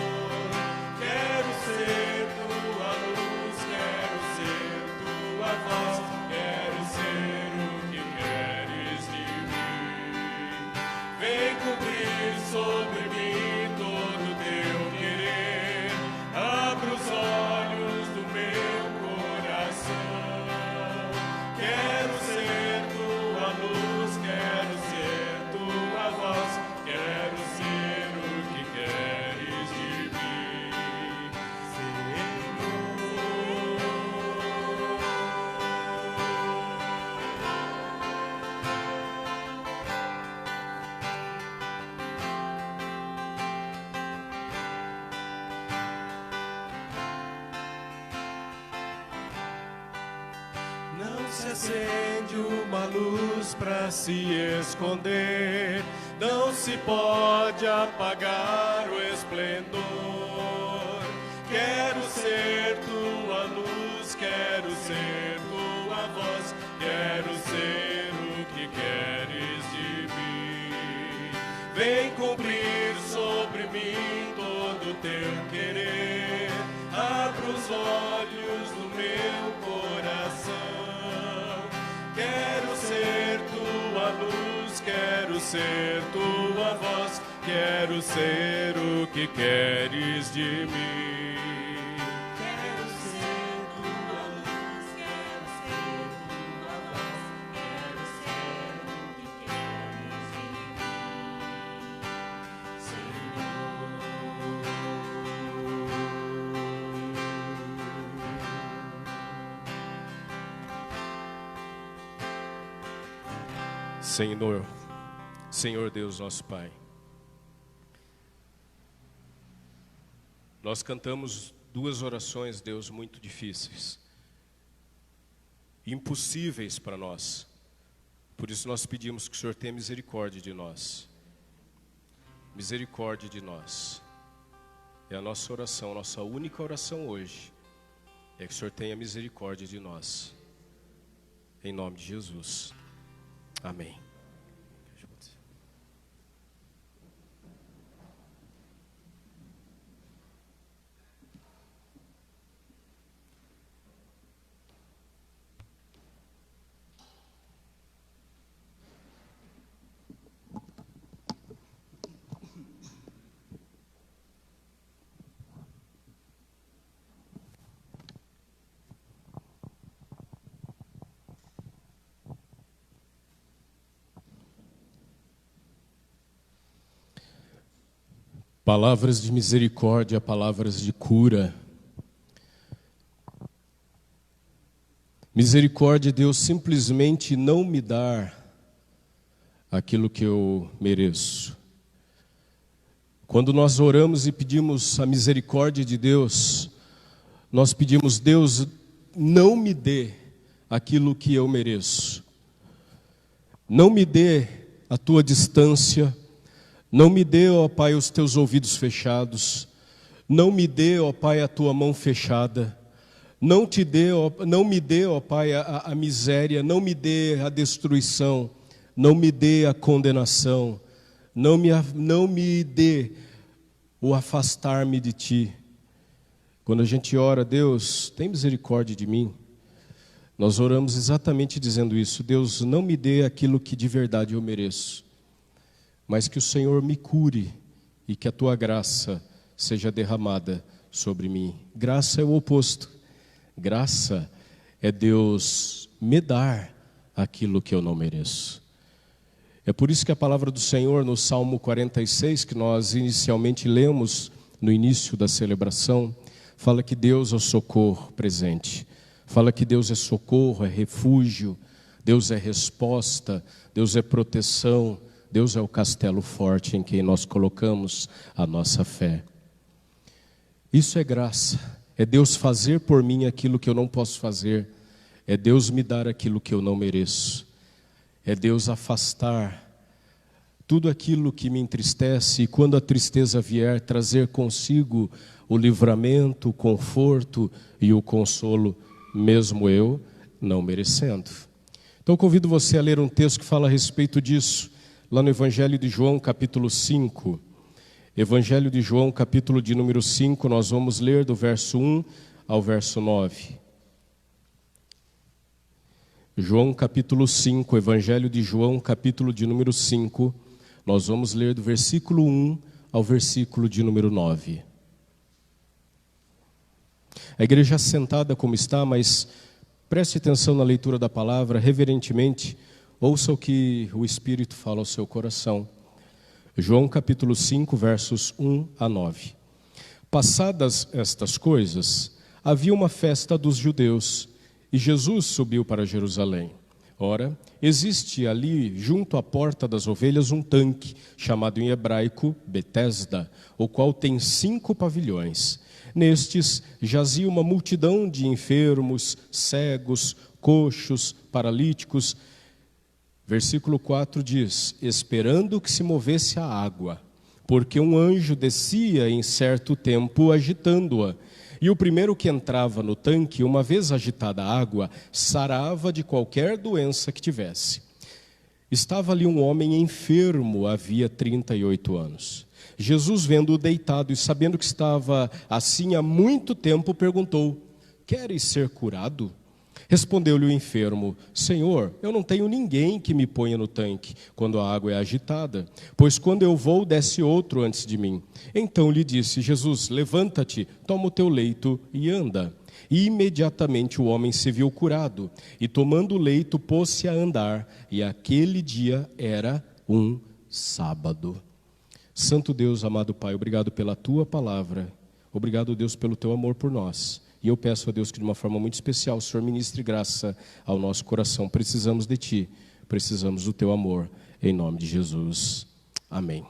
Quero ser tua luz, quero ser tua voz, quero ser o que queres de mim. Vem cobrir sobre mim todo o teu querer, abra os olhos do meu coração. Quero ser tua luz, quero ser tua voz, quero ser o que queres de mim, Senhor. Não se acende uma luz pra se esconder, não se pode apagar o esplendor. Quero ser tua luz, quero ser tua voz, quero ser o que queres de mim. Vem cumprir sobre mim todo o teu querer, abra os olhos do meu coração. Quero ser tua luz, quero ser tua voz, quero ser o que queres de mim. Quero ser tua luz, quero ser tua voz, quero ser o que queres de mim,
Senhor, Senhor Deus nosso Pai, nós cantamos duas orações, Deus, muito difíceis, impossíveis para nós. Por isso nós pedimos que o Senhor tenha misericórdia de nós. Misericórdia de nós. É a nossa oração, nossa única oração hoje. É que o Senhor tenha misericórdia de nós. Em nome de Jesus. Amém. Palavras de misericórdia, palavras de cura. Misericórdia, Deus, simplesmente não me dar aquilo que eu mereço. Quando nós oramos e pedimos a misericórdia de Deus, nós pedimos: Deus, não me dê aquilo que eu mereço. Não me dê a tua distância. Não me dê, ó Pai, os teus ouvidos fechados. Não me dê, ó Pai, a tua mão fechada. Não me dê, ó Pai, a miséria. Não me dê a destruição. Não me dê a condenação. Não me dê o afastar-me de Ti. Quando a gente ora: Deus, tem misericórdia de mim, nós oramos exatamente dizendo isso: Deus, não me dê aquilo que de verdade eu mereço, mas que o Senhor me cure e que a Tua graça seja derramada sobre mim. Graça é o oposto. Graça é Deus me dar aquilo que eu não mereço. É por isso que a palavra do Senhor no Salmo 46, que nós inicialmente lemos no início da celebração, fala que Deus é o socorro presente. Fala que Deus é socorro, é refúgio, Deus é resposta, Deus é proteção, Deus é o castelo forte em quem nós colocamos a nossa fé. Isso é graça, é Deus fazer por mim aquilo que eu não posso fazer, é Deus me dar aquilo que eu não mereço, é Deus afastar tudo aquilo que me entristece e, quando a tristeza vier, trazer consigo o livramento, o conforto e o consolo, mesmo eu não merecendo. Então convido você a ler um texto que fala a respeito disso, lá no Evangelho de João, capítulo 5. Evangelho de João, capítulo de número 5, nós vamos ler do verso 1 ao verso 9. João, capítulo 5, Evangelho de João, capítulo de número 5, nós vamos ler do versículo 1 ao versículo de número 9. A igreja sentada como está, mas preste atenção na leitura da palavra, reverentemente, ouça o que o Espírito fala ao seu coração. João capítulo 5, versos 1 a 9. Passadas estas coisas, havia uma festa dos judeus, e Jesus subiu para Jerusalém. Ora, existe ali, junto à porta das ovelhas, um tanque, chamado em hebraico Betesda, o qual tem 5 pavilhões. Nestes jazia uma multidão de enfermos, cegos, coxos, paralíticos. Versículo 4 diz: esperando que se movesse a água, porque um anjo descia em certo tempo agitando-a. E o primeiro que entrava no tanque, uma vez agitada a água, sarava de qualquer doença que tivesse. Estava ali um homem enfermo, havia 38 anos. Jesus, vendo-o deitado e sabendo que estava assim há muito tempo, perguntou: queres ser curado? Respondeu-lhe o enfermo: Senhor, eu não tenho ninguém que me ponha no tanque quando a água é agitada, pois quando eu vou, desce outro antes de mim. Então lhe disse Jesus: levanta-te, toma o teu leito e anda. E imediatamente o homem se viu curado, e tomando o leito, pôs-se a andar, e aquele dia era um sábado. Santo Deus, amado Pai, obrigado pela Tua palavra, obrigado, Deus, pelo Teu amor por nós. E eu peço a Deus que de uma forma muito especial o Senhor ministre graça ao nosso coração. Precisamos de Ti, precisamos do Teu amor, em nome de Jesus. Amém.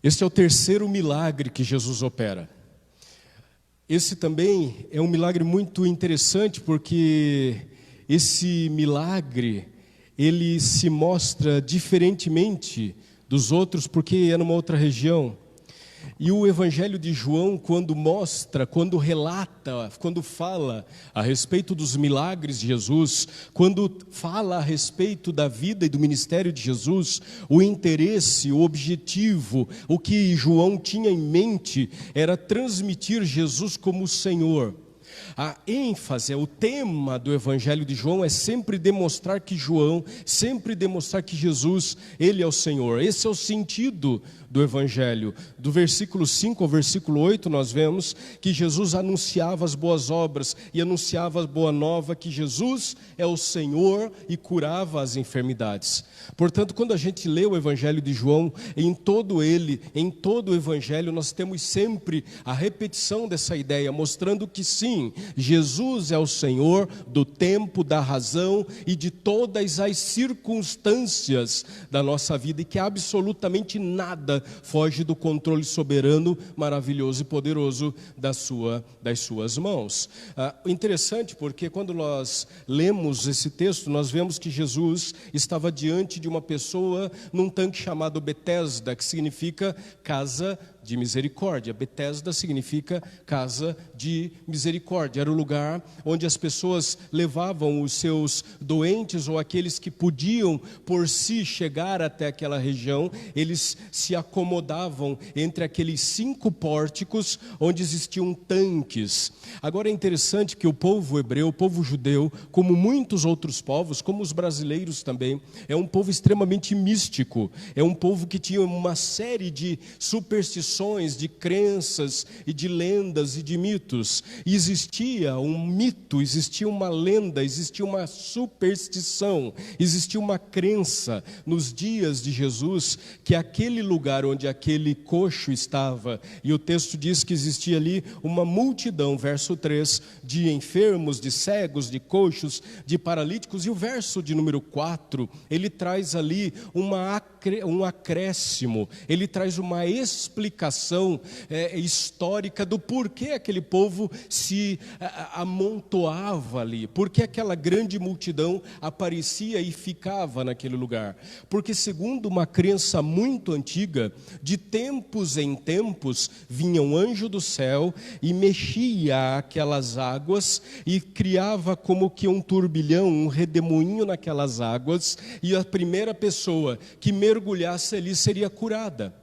Este é o terceiro milagre que Jesus opera. Esse também é um milagre muito interessante, porque esse milagre, ele se mostra diferentemente dos outros, porque é numa outra região. E o Evangelho de João, quando mostra, quando relata, quando fala a respeito dos milagres de Jesus, quando fala a respeito da vida e do ministério de Jesus, o interesse, o objetivo, o que João tinha em mente era transmitir Jesus como o Senhor. A ênfase, o tema do Evangelho de João é sempre demonstrar que Jesus, Ele é o Senhor. Esse é o sentido do Evangelho. Do versículo 5 ao versículo 8 nós vemos que Jesus anunciava as boas obras e anunciava a boa nova que Jesus é o Senhor e curava as enfermidades. Portanto, quando a gente lê o Evangelho de João, em todo o Evangelho nós temos sempre a repetição dessa ideia, mostrando que sim, sim, Jesus é o Senhor do tempo, da razão e de todas as circunstâncias da nossa vida, e que absolutamente nada foge do controle soberano, maravilhoso e poderoso das suas mãos. Interessante porque quando nós lemos esse texto, nós vemos que Jesus estava diante de uma pessoa num tanque chamado Betesda, que significa casa de misericórdia. Betesda significa casa de misericórdia. Era o lugar onde as pessoas levavam os seus doentes ou aqueles que podiam por si chegar até aquela região. Eles se acomodavam entre aqueles 5 pórticos onde existiam tanques. Agora é interessante que o povo hebreu, o povo judeu, como muitos outros povos, como os brasileiros também, é um povo extremamente místico. É um povo que tinha uma série de superstições, de crenças e de lendas e de mitos. E existia um mito, existia uma lenda, existia uma superstição, existia uma crença nos dias de Jesus que aquele lugar onde aquele coxo estava, e o texto diz que existia ali uma multidão, verso 3, de enfermos, de cegos, de coxos, de paralíticos, e o verso de número 4, ele traz ali um acréscimo, ele traz uma explicação histórica do porquê aquele povo se amontoava ali, porque aquela grande multidão aparecia e ficava naquele lugar. Porque segundo uma crença muito antiga, de tempos em tempos vinha um anjo do céu e mexia aquelas águas e criava como que um turbilhão, um redemoinho naquelas águas, e a primeira pessoa que mergulhasse ali seria curada.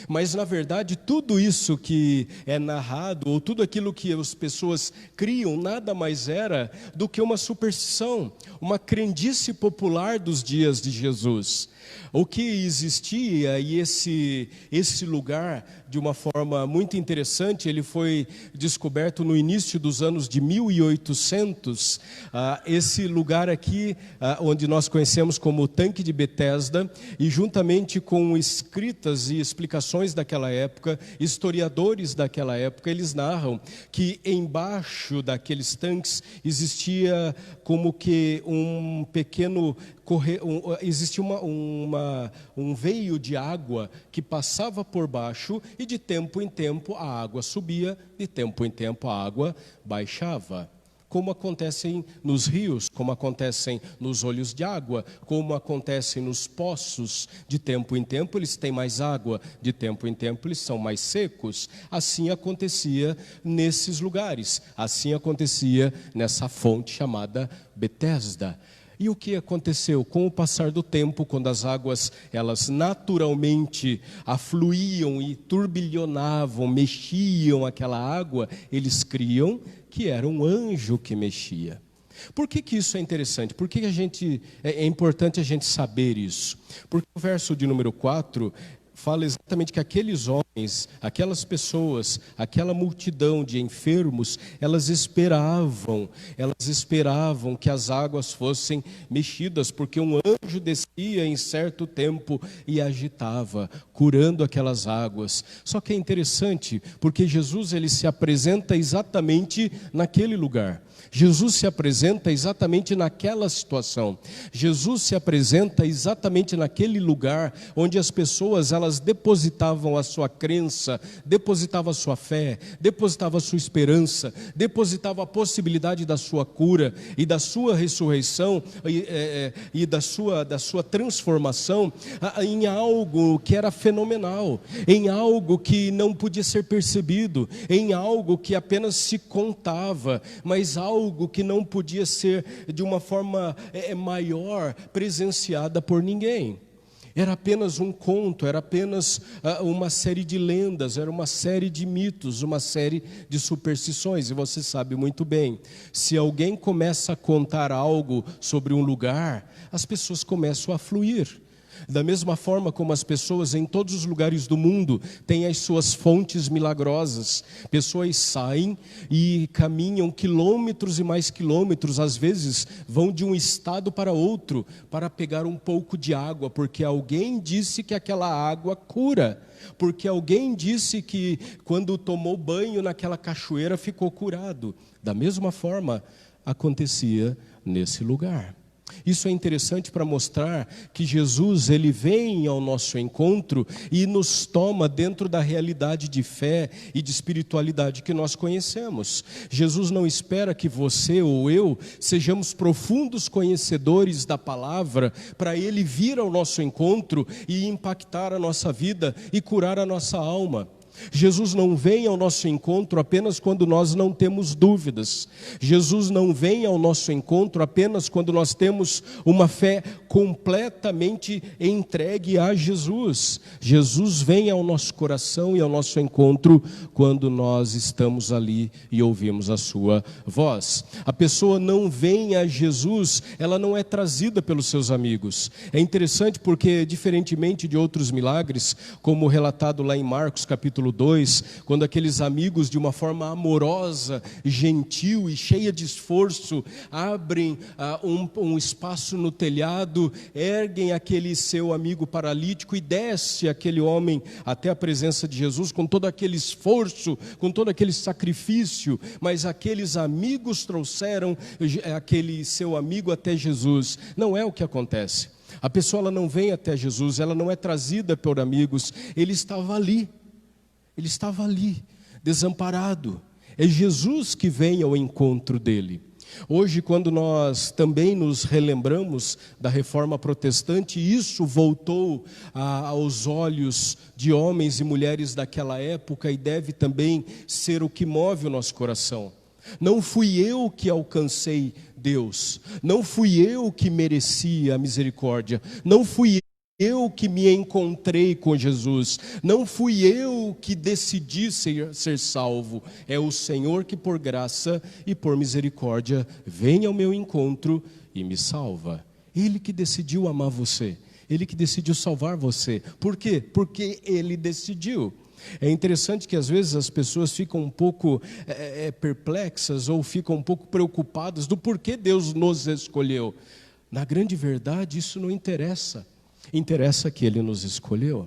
Mas, na verdade, tudo isso que é narrado, ou tudo aquilo que as pessoas criam, nada mais era do que uma superstição, uma crendice popular dos dias de Jesus. O que existia, e esse lugar, de uma forma muito interessante, ele foi descoberto no início dos anos de 1800, esse lugar aqui, onde nós conhecemos como o Tanque de Betesda, e juntamente com escritas e explicações daquela época, historiadores daquela época, eles narram que embaixo daqueles tanques existia como que um pequeno existia um veio de água que passava por baixo, e de tempo em tempo a água subia, de tempo em tempo a água baixava. Como acontecem nos rios, como acontecem nos olhos de água, como acontecem nos poços, de tempo em tempo eles têm mais água, de tempo em tempo eles são mais secos. Assim acontecia nesses lugares, assim acontecia nessa fonte chamada Betesda. E o que aconteceu? Com o passar do tempo, quando as águas elas naturalmente afluíam e turbilhonavam, mexiam aquela água, eles criam que era um anjo que mexia. Por que isso é interessante? Por que é importante a gente saber isso? Porque o verso de número 4 fala exatamente que aqueles homens, aquelas pessoas, aquela multidão de enfermos, elas esperavam que as águas fossem mexidas, porque um anjo descia em certo tempo e agitava, curando aquelas águas. Só que é interessante, porque Jesus ele se apresenta exatamente naquele lugar. Jesus se apresenta exatamente naquela situação. Jesus se apresenta exatamente naquele lugar onde as pessoas elas depositavam a sua crença, depositavam a sua fé, depositavam a sua esperança, depositavam a possibilidade da sua cura e da sua ressurreição e da sua transformação em algo que era fenomenal, em algo que não podia ser percebido, em algo que apenas se contava, mas algo que não podia ser de uma forma maior presenciada por ninguém. Era apenas um conto, era apenas uma série de lendas, era uma série de mitos, uma série de superstições. E você sabe muito bem, se alguém começa a contar algo sobre um lugar, as pessoas começam a fluir. Da mesma forma como as pessoas em todos os lugares do mundo têm as suas fontes milagrosas. Pessoas saem e caminham quilômetros e mais quilômetros, às vezes vão de um estado para outro para pegar um pouco de água, porque alguém disse que aquela água cura, porque alguém disse que quando tomou banho naquela cachoeira ficou curado. Da mesma forma acontecia nesse lugar. Isso é interessante para mostrar que Jesus, ele vem ao nosso encontro e nos toma dentro da realidade de fé e de espiritualidade que nós conhecemos. Jesus não espera que você ou eu sejamos profundos conhecedores da palavra para ele vir ao nosso encontro e impactar a nossa vida e curar a nossa alma. Jesus não vem ao nosso encontro apenas quando nós não temos dúvidas. Jesus não vem ao nosso encontro apenas quando nós temos uma fé completamente entregue a Jesus. Jesus vem ao nosso coração e ao nosso encontro quando nós estamos ali e ouvimos a sua voz. A pessoa não vem a Jesus, ela não é trazida pelos seus amigos. É interessante porque, diferentemente de outros milagres, como relatado lá em Marcos capítulo 2, quando aqueles amigos de uma forma amorosa, gentil e cheia de esforço abrem um espaço no telhado, erguem aquele seu amigo paralítico e desce aquele homem até a presença de Jesus com todo aquele esforço, com todo aquele sacrifício, mas aqueles amigos trouxeram aquele seu amigo até Jesus. Não é o que acontece. A pessoa ela não vem até Jesus, ela não é trazida por amigos, ele estava ali. Ele estava ali, desamparado. É Jesus que vem ao encontro dele. Hoje, quando nós também nos relembramos da reforma protestante, isso voltou aos olhos de homens e mulheres daquela época e deve também ser o que move o nosso coração. Não fui eu que alcancei Deus, não fui eu que merecia a misericórdia, não fui eu que me encontrei com Jesus, não fui eu que decidi ser salvo, é o Senhor que por graça e por misericórdia vem ao meu encontro e me salva. Ele que decidiu amar você, Ele que decidiu salvar você. Por quê? Porque Ele decidiu. É interessante que às vezes as pessoas ficam um pouco perplexas ou ficam um pouco preocupadas do porquê Deus nos escolheu. Na grande verdade isso não interessa. Interessa que Ele nos escolheu,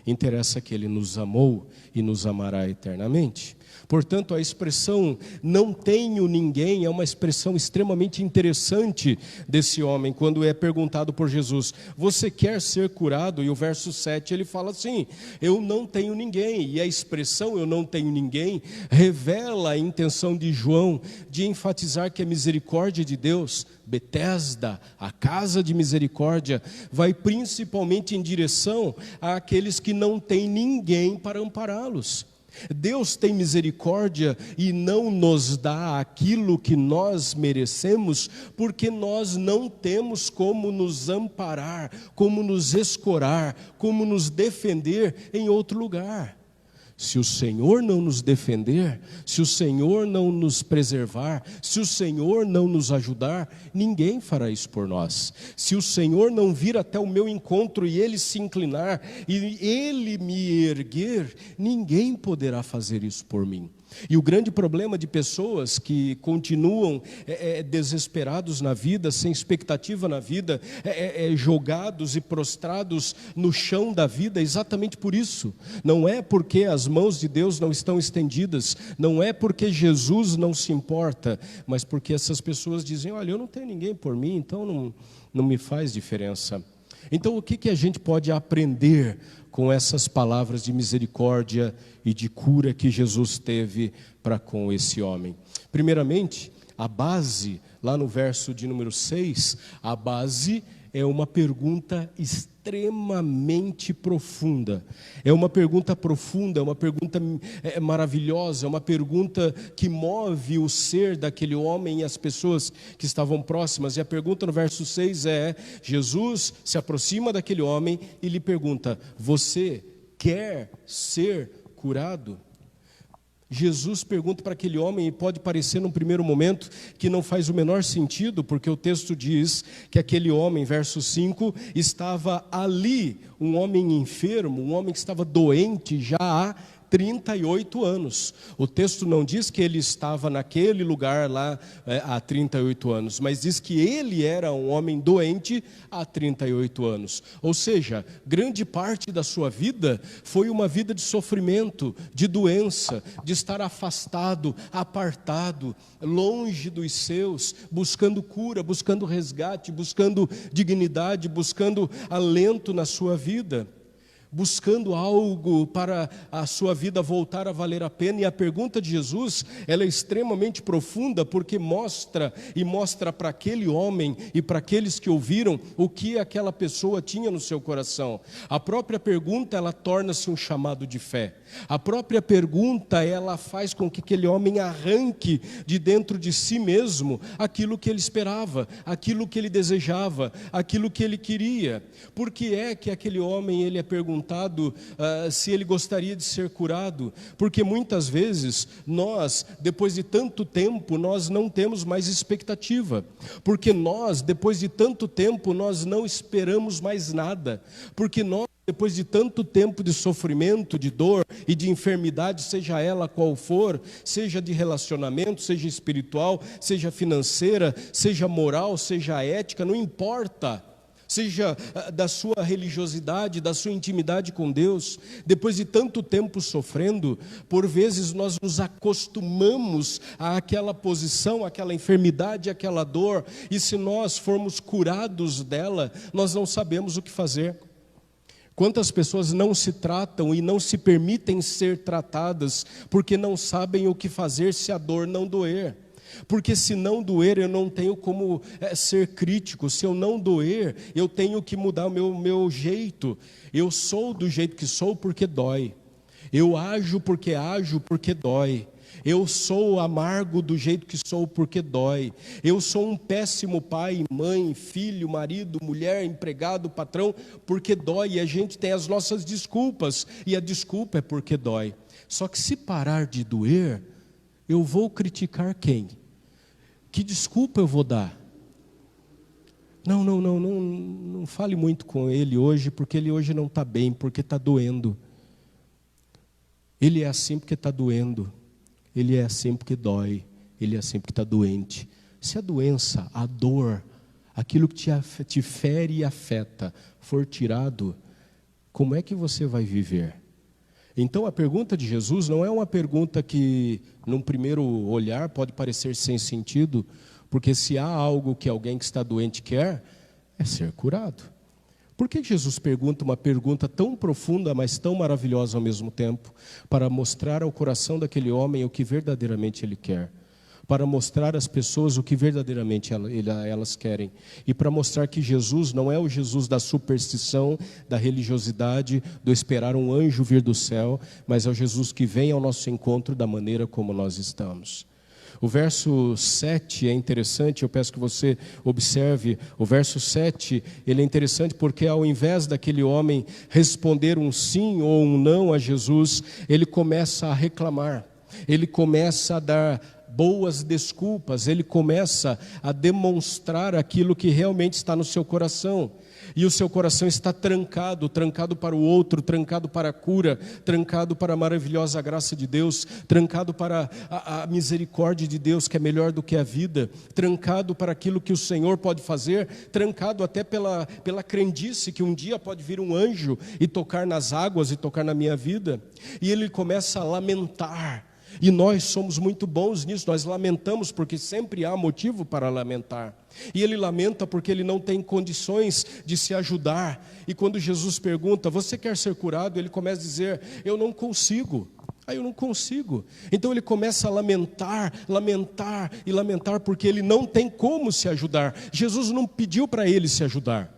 interessa que Ele nos amou e nos amará eternamente. Portanto, a expressão não tenho ninguém é uma expressão extremamente interessante desse homem, quando é perguntado por Jesus, você quer ser curado? E o verso 7 ele fala assim, eu não tenho ninguém. E a expressão eu não tenho ninguém revela a intenção de João de enfatizar que a misericórdia de Deus, Betesda, a casa de misericórdia, vai principalmente em direção àqueles que não têm ninguém para ampará-los. Deus tem misericórdia e não nos dá aquilo que nós merecemos, porque nós não temos como nos amparar, como nos escorar, como nos defender em outro lugar. Se o Senhor não nos defender, se o Senhor não nos preservar, se o Senhor não nos ajudar, ninguém fará isso por nós. Se o Senhor não vir até o meu encontro e Ele se inclinar e Ele me erguer, ninguém poderá fazer isso por mim. E o grande problema de pessoas que continuam desesperados na vida, sem expectativa na vida, jogados e prostrados no chão da vida, é exatamente por isso. Não é porque as mãos de Deus não estão estendidas, não é porque Jesus não se importa, mas porque essas pessoas dizem, olha, eu não tenho ninguém por mim, então não me faz diferença. Então o que a gente pode aprender com essas palavras de misericórdia e de cura que Jesus teve para com esse homem? Primeiramente, a base, lá no verso de número 6, a base é uma pergunta extremamente profunda. É uma pergunta profunda, é uma pergunta maravilhosa, é uma pergunta que move o ser daquele homem e as pessoas que estavam próximas. E a pergunta no verso 6 Jesus se aproxima daquele homem e lhe pergunta, você quer ser curado? Jesus pergunta para aquele homem, e pode parecer num primeiro momento que não faz o menor sentido, porque o texto diz que aquele homem, verso 5, estava ali, um homem enfermo, um homem que estava doente já há 38 anos. O texto não diz que ele estava naquele lugar lá há 38 anos, mas diz que ele era um homem doente há 38 anos. Ou seja, grande parte da sua vida foi uma vida de sofrimento, de doença, de estar afastado, apartado, longe dos seus, buscando cura, buscando resgate, buscando dignidade, buscando alento na sua vida, buscando algo para a sua vida voltar a valer a pena. E a pergunta de Jesus, ela é extremamente profunda, porque mostra para aquele homem e para aqueles que ouviram o que aquela pessoa tinha no seu coração. A própria pergunta, ela torna-se um chamado de fé. A própria pergunta, ela faz com que aquele homem arranque de dentro de si mesmo aquilo que ele esperava, aquilo que ele desejava, aquilo que ele queria. Por que é que aquele homem, ele é perguntado se ele gostaria de ser curado? Porque muitas vezes nós, depois de tanto tempo, nós não temos mais expectativa. Porque nós, depois de tanto tempo, nós não esperamos mais nada. Porque nós, depois de tanto tempo de sofrimento, de dor e de enfermidade, seja ela qual for, seja de relacionamento, seja espiritual, seja financeira, seja moral, seja ética, não importa, seja da sua religiosidade, da sua intimidade com Deus, depois de tanto tempo sofrendo, por vezes nós nos acostumamos àquela posição, àquela enfermidade, àquela dor, e se nós formos curados dela, nós não sabemos o que fazer. Quantas pessoas não se tratam e não se permitem ser tratadas porque não sabem o que fazer se a dor não doer? Porque se não doer, eu não tenho como ser crítico. Se eu não doer, eu tenho que mudar o meu jeito. Eu sou do jeito que sou porque dói. Eu ajo porque dói. Eu sou amargo do jeito que sou porque dói. Eu sou um péssimo pai, mãe, filho, marido, mulher, empregado, patrão, porque dói. E a gente tem as nossas desculpas, e a desculpa é porque dói. Só que se parar de doer, eu vou criticar quem? Que desculpa eu vou dar? Não fale muito com ele hoje, porque ele hoje não está bem, porque está doendo. Ele é assim porque está doendo. Ele é assim porque dói, ele é assim porque está doente. Se a doença, a dor, aquilo que te fere e afeta, for tirado, como é que você vai viver? Então a pergunta de Jesus não é uma pergunta que, num primeiro olhar, pode parecer sem sentido, porque se há algo que alguém que está doente quer, é ser curado. Por que Jesus pergunta uma pergunta tão profunda, mas tão maravilhosa ao mesmo tempo? Para mostrar ao coração daquele homem o que verdadeiramente ele quer. Para mostrar às pessoas o que verdadeiramente elas querem. E para mostrar que Jesus não é o Jesus da superstição, da religiosidade, do esperar um anjo vir do céu, mas é o Jesus que vem ao nosso encontro da maneira como nós estamos. O verso 7 é interessante, eu peço que você observe. O verso 7, ele é interessante porque ao invés daquele homem responder um sim ou um não a Jesus, ele começa a reclamar, ele começa a dar boas desculpas, ele começa a demonstrar aquilo que realmente está no seu coração. E o seu coração está trancado para o outro, trancado para a cura, trancado para a maravilhosa graça de Deus, trancado para a misericórdia de Deus, que é melhor do que a vida, trancado para aquilo que o Senhor pode fazer, trancado até pela crendice que um dia pode vir um anjo e tocar nas águas e tocar na minha vida. E ele começa a lamentar. E nós somos muito bons nisso, nós lamentamos porque sempre há motivo para lamentar. E ele lamenta porque ele não tem condições de se ajudar. E quando Jesus pergunta, você quer ser curado? Ele começa a dizer, eu não consigo. Eu não consigo. Então ele começa a lamentar porque ele não tem como se ajudar. Jesus não pediu para ele se ajudar.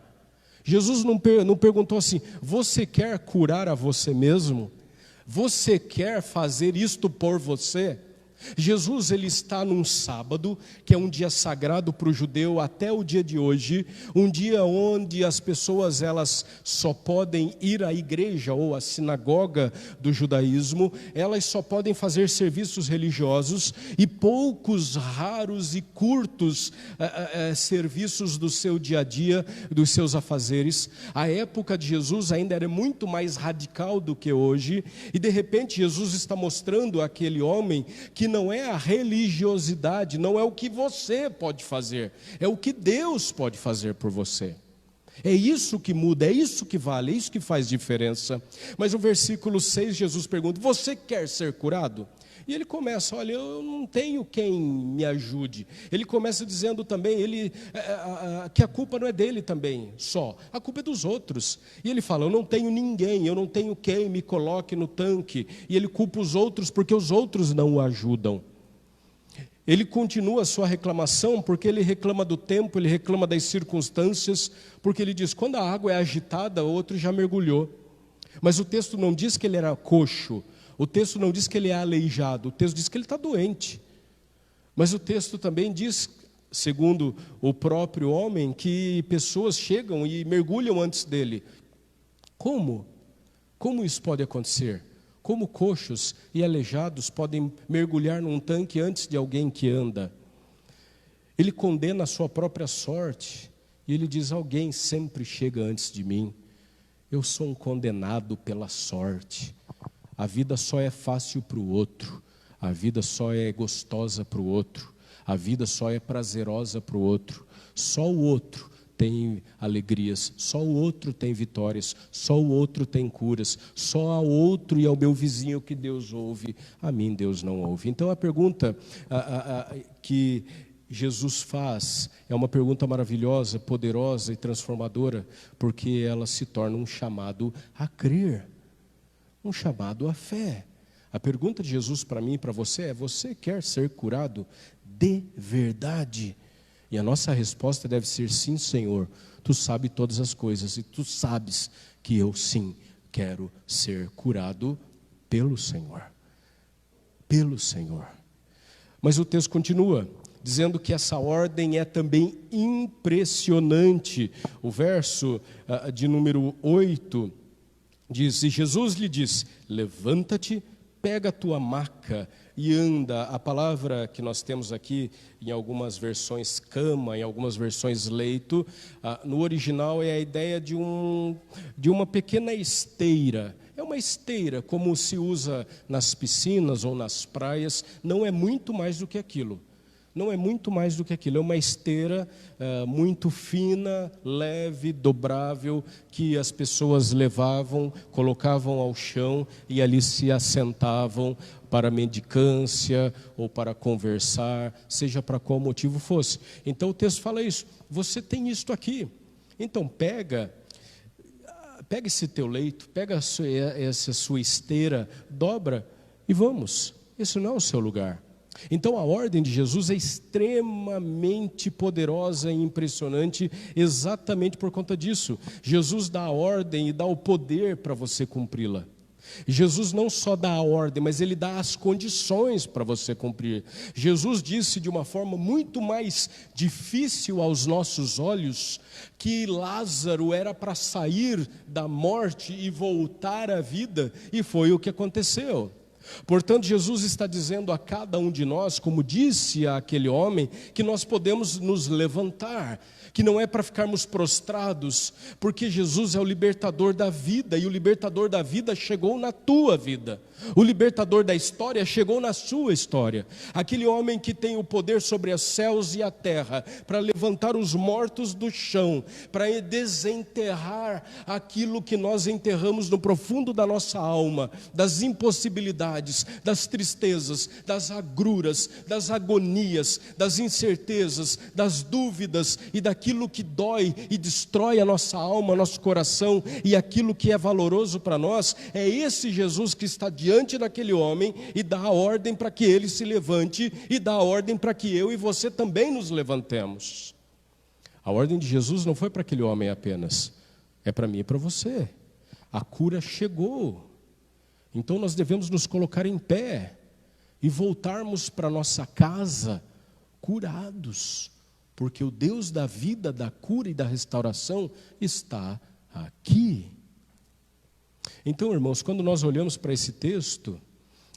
Jesus não perguntou assim, você quer curar a você mesmo? Você quer fazer isto por você? Jesus, ele está num sábado, que é um dia sagrado para o judeu até o dia de hoje, um dia onde as pessoas elas só podem ir à igreja ou à sinagoga do judaísmo, elas só podem fazer serviços religiosos e poucos, raros e curtos serviços do seu dia a dia, dos seus afazeres. A época de Jesus ainda era muito mais radical do que hoje, e de repente Jesus está mostrando àquele homem que não é a religiosidade, não é o que você pode fazer, é o que Deus pode fazer por você. É isso que muda, é isso que vale, é isso que faz diferença. Mas no versículo 6, Jesus pergunta: você quer ser curado? E ele começa: olha, eu não tenho quem me ajude. Ele começa dizendo também que a culpa não é dele também só, a culpa é dos outros. E ele fala: eu não tenho ninguém, eu não tenho quem me coloque no tanque. E ele culpa os outros porque os outros não o ajudam. Ele continua a sua reclamação porque ele reclama do tempo, ele reclama das circunstâncias, porque ele diz: quando a água é agitada, o outro já mergulhou. Mas o texto não diz que ele era coxo, o texto não diz que ele é aleijado, o texto diz que ele está doente. Mas o texto também diz, segundo o próprio homem, que pessoas chegam e mergulham antes dele. Como? Como isso pode acontecer? Como coxos e aleijados podem mergulhar num tanque antes de alguém que anda? Ele condena a sua própria sorte e ele diz: alguém sempre chega antes de mim. Eu sou um condenado pela sorte. A vida só é fácil para o outro, a vida só é gostosa para o outro, a vida só é prazerosa para o outro. Só o outro tem alegrias, só o outro tem vitórias, só o outro tem curas, só ao outro e ao meu vizinho que Deus ouve, a mim Deus não ouve. Então a pergunta que Jesus faz é uma pergunta maravilhosa, poderosa e transformadora, porque ela se torna um chamado a crer, um chamado à fé. A pergunta de Jesus para mim e para você é: você quer ser curado de verdade? E a nossa resposta deve ser: sim, Senhor, Tu sabes todas as coisas e Tu sabes que eu sim quero ser curado pelo Senhor. Pelo Senhor. Mas o texto continua dizendo que essa ordem é também impressionante. O verso de número 8 diz: e Jesus lhe disse: levanta-te, pega a tua maca e anda. A palavra que nós temos aqui, em algumas versões cama, em algumas versões leito, no original é a ideia de uma pequena esteira. É uma esteira, como se usa nas piscinas ou nas praias, não é muito mais do que aquilo. Não é muito mais do que aquilo, é uma esteira muito fina, leve, dobrável, que as pessoas levavam, colocavam ao chão e ali se assentavam para mendicância ou para conversar, seja para qual motivo fosse. Então o texto fala isso: você tem isto aqui, então pega esse teu leito, pega essa sua esteira, dobra e vamos. Esse não é o seu lugar. Então a ordem de Jesus é extremamente poderosa e impressionante exatamente por conta disso. Jesus dá a ordem e dá o poder para você cumpri-la. Jesus não só dá a ordem, mas Ele dá as condições para você cumprir. Jesus disse de uma forma muito mais difícil aos nossos olhos que Lázaro era para sair da morte e voltar à vida, e foi o que aconteceu. Portanto, Jesus está dizendo a cada um de nós, como disse àquele homem, que nós podemos nos levantar, que não é para ficarmos prostrados, porque Jesus é o libertador da vida, e o libertador da vida chegou na tua vida. O libertador da história chegou na sua história. Aquele homem que tem o poder sobre os céus e a terra, para levantar os mortos do chão, para desenterrar aquilo que nós enterramos no profundo da nossa alma, das impossibilidades, das tristezas, das agruras, das agonias, das incertezas, das dúvidas e daquilo que dói e destrói a nossa alma, nosso coração, e aquilo que é valoroso para nós. É esse Jesus que está diante daquele homem e dá a ordem para que ele se levante, e dá a ordem para que eu e você também nos levantemos. A ordem de Jesus não foi para aquele homem apenas, é para mim e para você. A cura chegou, então nós devemos nos colocar em pé, e voltarmos para nossa casa curados, porque o Deus da vida, da cura e da restauração está aqui. Então, irmãos, quando nós olhamos para esse texto,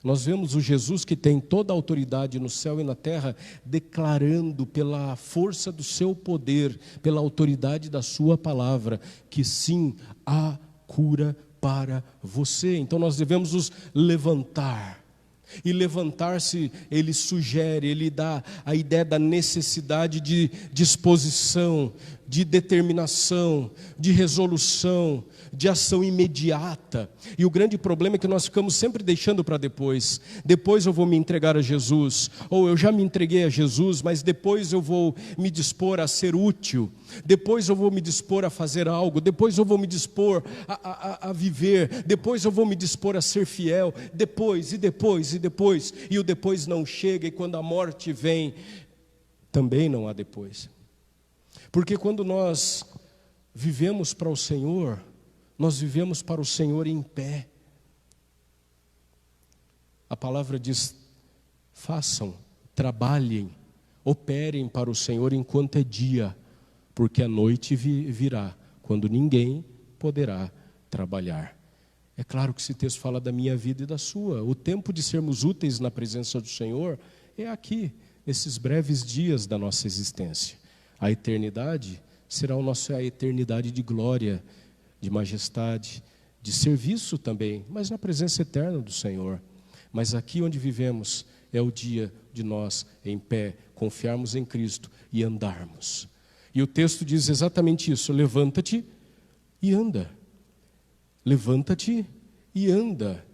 nós vemos o Jesus que tem toda a autoridade no céu e na terra, declarando pela força do seu poder, pela autoridade da sua palavra, que sim, há cura para você. Então nós devemos nos levantar. E levantar-se, ele sugere, ele dá a ideia da necessidade de disposição, de determinação, de resolução, de ação imediata. E o grande problema é que nós ficamos sempre deixando para depois. Depois eu vou me entregar a Jesus, ou eu já me entreguei a Jesus, mas depois eu vou me dispor a ser útil, depois eu vou me dispor a fazer algo, depois eu vou me dispor a viver, depois eu vou me dispor a ser fiel, depois, e o depois não chega, e quando a morte vem, também não há depois. Porque quando nós vivemos para o Senhor, nós vivemos para o Senhor em pé. A palavra diz: façam, trabalhem, operem para o Senhor enquanto é dia, porque a noite virá, quando ninguém poderá trabalhar. É claro que esse texto fala da minha vida e da sua. O tempo de sermos úteis na presença do Senhor é aqui, nesses breves dias da nossa existência. A eternidade será a eternidade de glória, de majestade, de serviço também, mas na presença eterna do Senhor. Mas aqui onde vivemos é o dia de nós, em pé, confiarmos em Cristo e andarmos. E o texto diz exatamente isso: levanta-te e anda. Levanta-te e anda.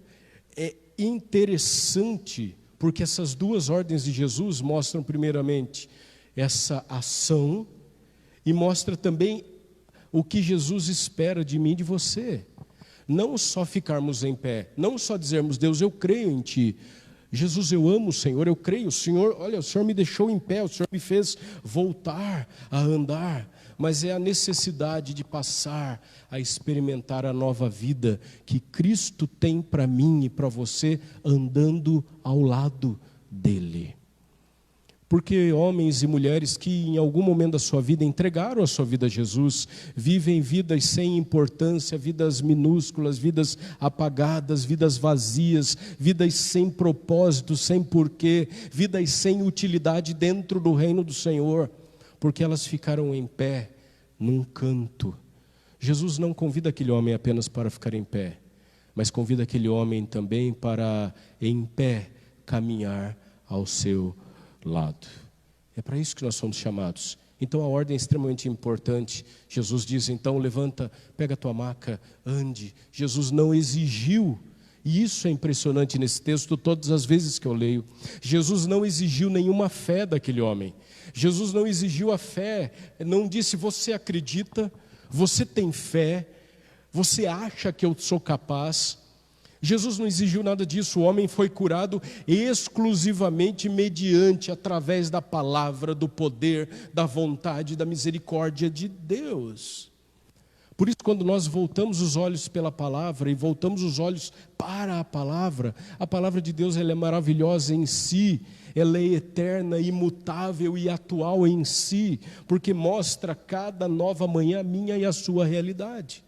É interessante, porque essas duas ordens de Jesus mostram primeiramente essa ação e mostra também o que Jesus espera de mim e de você. Não só ficarmos em pé, não só dizermos: Deus, eu creio em Ti. Jesus, eu amo o Senhor, eu creio. O Senhor, olha, o Senhor me deixou em pé, o Senhor me fez voltar a andar. Mas é a necessidade de passar a experimentar a nova vida que Cristo tem para mim e para você, andando ao lado dEle. Porque homens e mulheres que em algum momento da sua vida entregaram a sua vida a Jesus, vivem vidas sem importância, vidas minúsculas, vidas apagadas, vidas vazias, vidas sem propósito, sem porquê, vidas sem utilidade dentro do reino do Senhor, porque elas ficaram em pé num canto. Jesus não convida aquele homem apenas para ficar em pé, mas convida aquele homem também para, em pé, caminhar ao seu lado. É para isso que nós somos chamados. Então a ordem é extremamente importante. Jesus diz então: levanta, pega a tua maca, ande. Jesus não exigiu, e isso é impressionante nesse texto todas as vezes que eu leio. Jesus não exigiu nenhuma fé daquele homem. Jesus não exigiu a fé, não disse: você acredita, você tem fé, você acha que eu sou capaz. Jesus não exigiu nada disso. O homem foi curado exclusivamente mediante, através da palavra, do poder, da vontade, da misericórdia de Deus. Por isso, quando nós voltamos os olhos pela palavra e voltamos os olhos para a palavra de Deus, ela é maravilhosa em si, ela é eterna, imutável e atual em si, porque mostra cada nova manhã a minha e a sua realidade.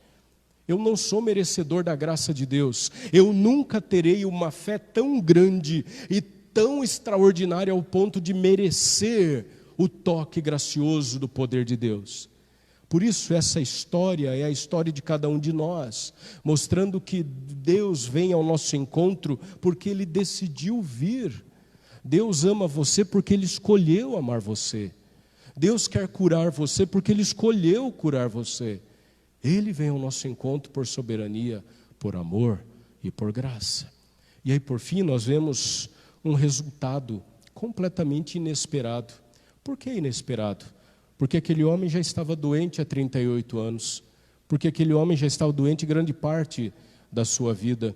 Eu não sou merecedor da graça de Deus. Eu nunca terei uma fé tão grande e tão extraordinária ao ponto de merecer o toque gracioso do poder de Deus. Por isso essa história é a história de cada um de nós, mostrando que Deus vem ao nosso encontro porque Ele decidiu vir. Deus ama você porque Ele escolheu amar você. Deus quer curar você porque Ele escolheu curar você. Ele vem ao nosso encontro por soberania, por amor e por graça. E aí, por fim, nós vemos um resultado completamente inesperado. Por que inesperado? Porque aquele homem já estava doente há 38 anos. Porque aquele homem já estava doente grande parte da sua vida.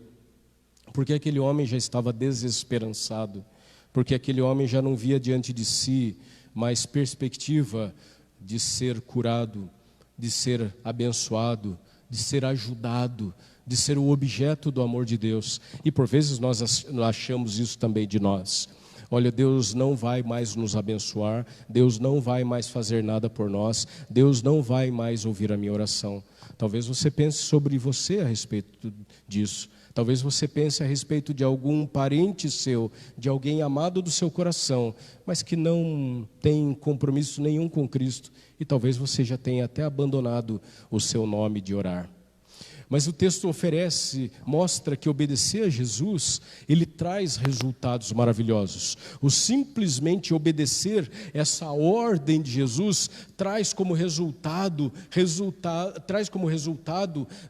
Porque aquele homem já estava desesperançado. Porque aquele homem já não via diante de si mais perspectiva de ser curado, de ser abençoado, de ser ajudado, de ser o objeto do amor de Deus. E por vezes nós achamos isso também de nós. Olha, Deus não vai mais nos abençoar, Deus não vai mais fazer nada por nós, Deus não vai mais ouvir a minha oração. Talvez você pense sobre você a respeito disso. Talvez você pense a respeito de algum parente seu, de alguém amado do seu coração, mas que não tem compromisso nenhum com Cristo. E talvez você já tenha até abandonado o seu nome de orar. Mas o texto mostra que obedecer a Jesus, ele traz resultados maravilhosos. O simplesmente obedecer essa ordem de Jesus traz como resultado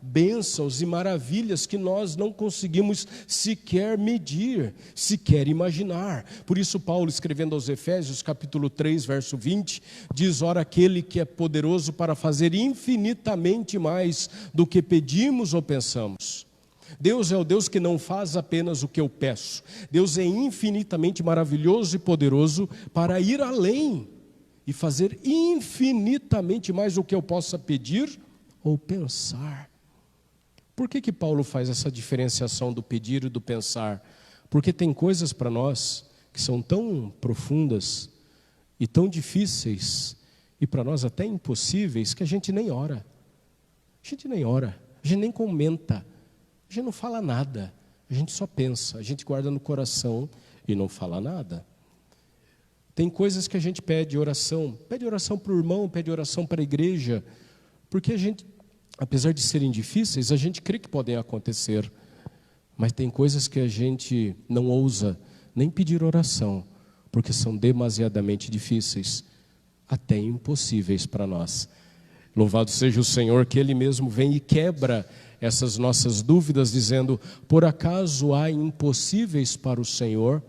bênçãos e maravilhas que nós não conseguimos sequer medir, sequer imaginar. Por isso Paulo, escrevendo aos Efésios, capítulo 3, verso 20, diz: ora, aquele que é poderoso para fazer infinitamente mais do que pedimos ou pensamos. Deus é o Deus que não faz apenas o que eu peço. Deus é infinitamente maravilhoso e poderoso para ir além e fazer infinitamente mais do que eu possa pedir ou pensar. Por que Paulo faz essa diferenciação do pedir e do pensar? Porque tem coisas para nós que são tão profundas e tão difíceis e para nós até impossíveis que a gente nem ora. A gente nem ora. A gente nem comenta, a gente não fala nada, a gente só pensa, a gente guarda no coração e não fala nada. Tem coisas que a gente pede oração para o irmão, pede oração para a igreja, porque a gente, apesar de serem difíceis, a gente crê que podem acontecer, mas tem coisas que a gente não ousa nem pedir oração, porque são demasiadamente difíceis, até impossíveis para nós. Louvado seja o Senhor, que Ele mesmo vem e quebra essas nossas dúvidas, dizendo: por acaso há impossíveis para o Senhor?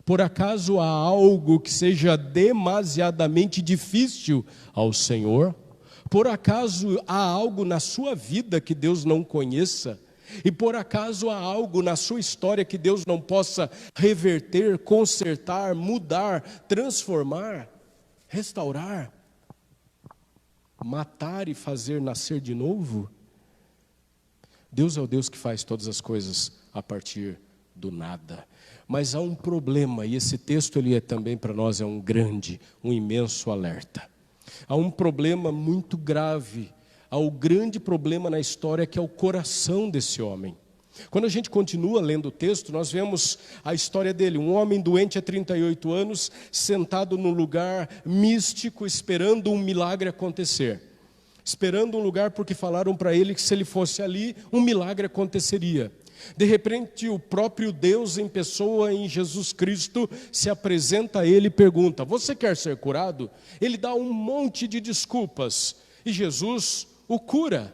Por acaso há algo que seja demasiadamente difícil ao Senhor? Por acaso há algo na sua vida que Deus não conheça? E por acaso há algo na sua história que Deus não possa reverter, consertar, mudar, transformar, restaurar? Matar e fazer nascer de novo? Deus é o Deus que faz todas as coisas a partir do nada. Mas há um problema, e esse texto também para nós é um imenso alerta. Há um problema muito grave, há um grande problema na história que é o coração desse homem. Quando a gente continua lendo o texto, nós vemos a história dele, um homem doente há 38 anos, sentado num lugar místico, esperando um milagre acontecer. Esperando um lugar porque falaram para ele que se ele fosse ali, um milagre aconteceria. De repente, o próprio Deus em pessoa, em Jesus Cristo, se apresenta a ele e pergunta: você quer ser curado? Ele dá um monte de desculpas e Jesus o cura.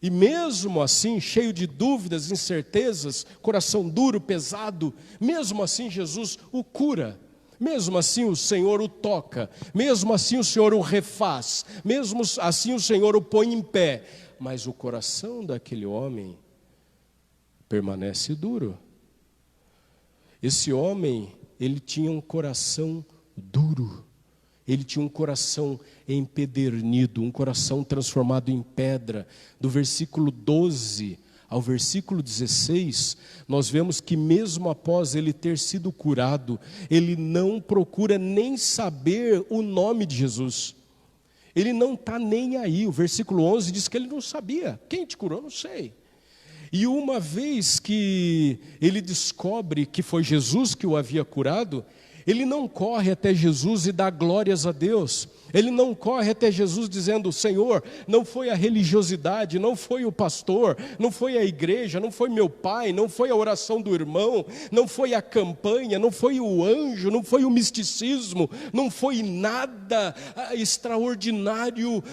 E mesmo assim, cheio de dúvidas, incertezas, coração duro, pesado, mesmo assim Jesus o cura. Mesmo assim o Senhor o toca, mesmo assim o Senhor o refaz, mesmo assim o Senhor o põe em pé. Mas o coração daquele homem permanece duro. Esse homem, ele tinha um coração duro. Ele tinha um coração empedernido, um coração transformado em pedra. Do versículo 12 ao versículo 16, nós vemos que mesmo após ele ter sido curado, ele não procura nem saber o nome de Jesus. Ele não está nem aí. O versículo 11 diz que ele não sabia. Quem te curou? Não sei. E uma vez que ele descobre que foi Jesus que o havia curado, ele não corre até Jesus e dá glórias a Deus. Ele não corre até Jesus dizendo: Senhor, não foi a religiosidade, não foi o pastor, não foi a igreja, não foi meu pai, não foi a oração do irmão, não foi a campanha, não foi o anjo, não foi o misticismo, não foi nada extraordinário,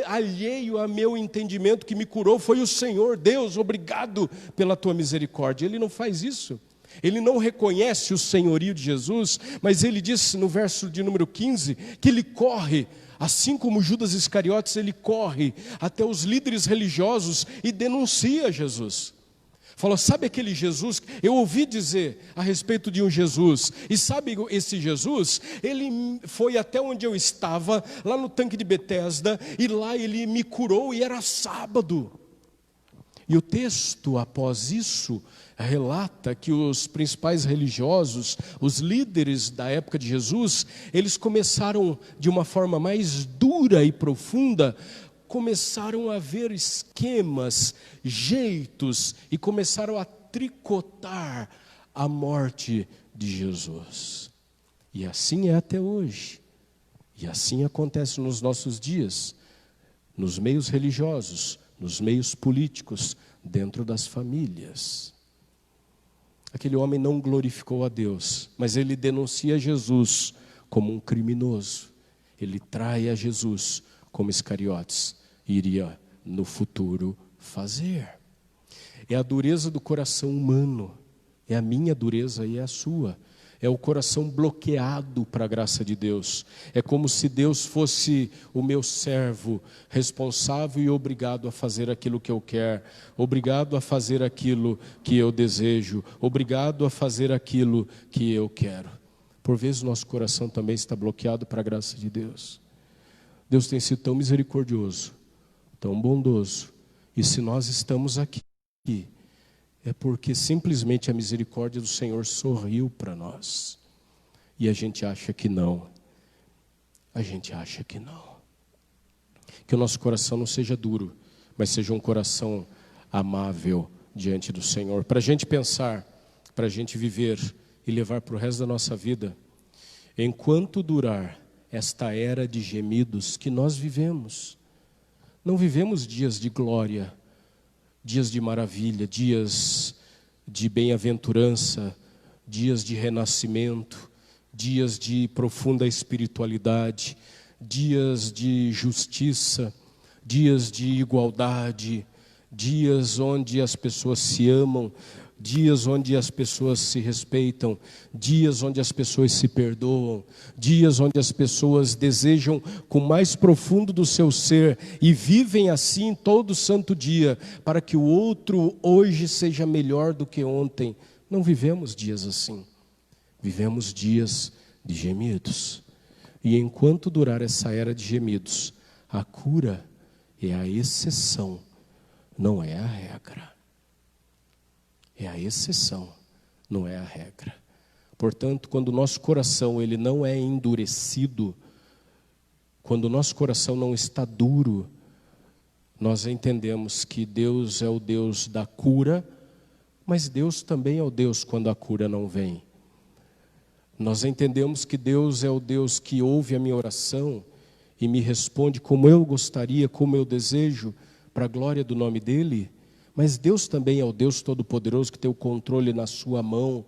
alheio a meu entendimento que me curou, foi o Senhor. Deus, obrigado pela tua misericórdia. Ele não faz isso. Ele não reconhece o senhorio de Jesus, mas ele diz no verso de número 15, que ele corre, assim como Judas Iscariotes, ele corre até os líderes religiosos e denuncia Jesus. Falou: sabe aquele Jesus? Eu ouvi dizer a respeito de um Jesus. E sabe esse Jesus? Ele foi até onde eu estava, lá no tanque de Betesda, e lá ele me curou e era sábado. E o texto, após isso, relata que os principais religiosos, os líderes da época de Jesus, eles começaram de uma forma mais dura e profunda, começaram a ver esquemas, jeitos, e começaram a tricotar a morte de Jesus. E assim é até hoje. E assim acontece nos nossos dias, nos meios religiosos, nos meios políticos, dentro das famílias. Aquele homem não glorificou a Deus, mas ele denuncia Jesus como um criminoso. Ele trai a Jesus, como Iscariotes iria no futuro fazer. É a dureza do coração humano, é a minha dureza e é a sua. É o coração bloqueado para a graça de Deus. É como se Deus fosse o meu servo, responsável e obrigado a fazer aquilo que eu quero, obrigado a fazer aquilo que eu desejo, obrigado a fazer aquilo que eu quero. Por vezes nosso coração também está bloqueado para a graça de Deus. Deus tem sido tão misericordioso, tão bondoso. E se nós estamos aqui, é porque simplesmente a misericórdia do Senhor sorriu para nós. E a gente acha que não. A gente acha que não. Que o nosso coração não seja duro, mas seja um coração amável diante do Senhor. Para a gente pensar, para a gente viver e levar para o resto da nossa vida. Enquanto durar esta era de gemidos que nós vivemos, não vivemos dias de glória, dias de maravilha, dias de bem-aventurança, dias de renascimento, dias de profunda espiritualidade, dias de justiça, dias de igualdade, dias onde as pessoas se amam, dias onde as pessoas se respeitam, dias onde as pessoas se perdoam, dias onde as pessoas desejam com o mais profundo do seu ser e vivem assim todo santo dia, para que o outro hoje seja melhor do que ontem. Não vivemos dias assim, vivemos dias de gemidos. E enquanto durar essa era de gemidos, a cura é a exceção, não é a regra. É a exceção, não é a regra. Portanto, quando o nosso coração ele não é endurecido, quando o nosso coração não está duro, nós entendemos que Deus é o Deus da cura, mas Deus também é o Deus quando a cura não vem. Nós entendemos que Deus é o Deus que ouve a minha oração e me responde como eu gostaria, como eu desejo, para a glória do nome dEle. Mas Deus também é o Deus Todo-Poderoso que tem o controle na sua mão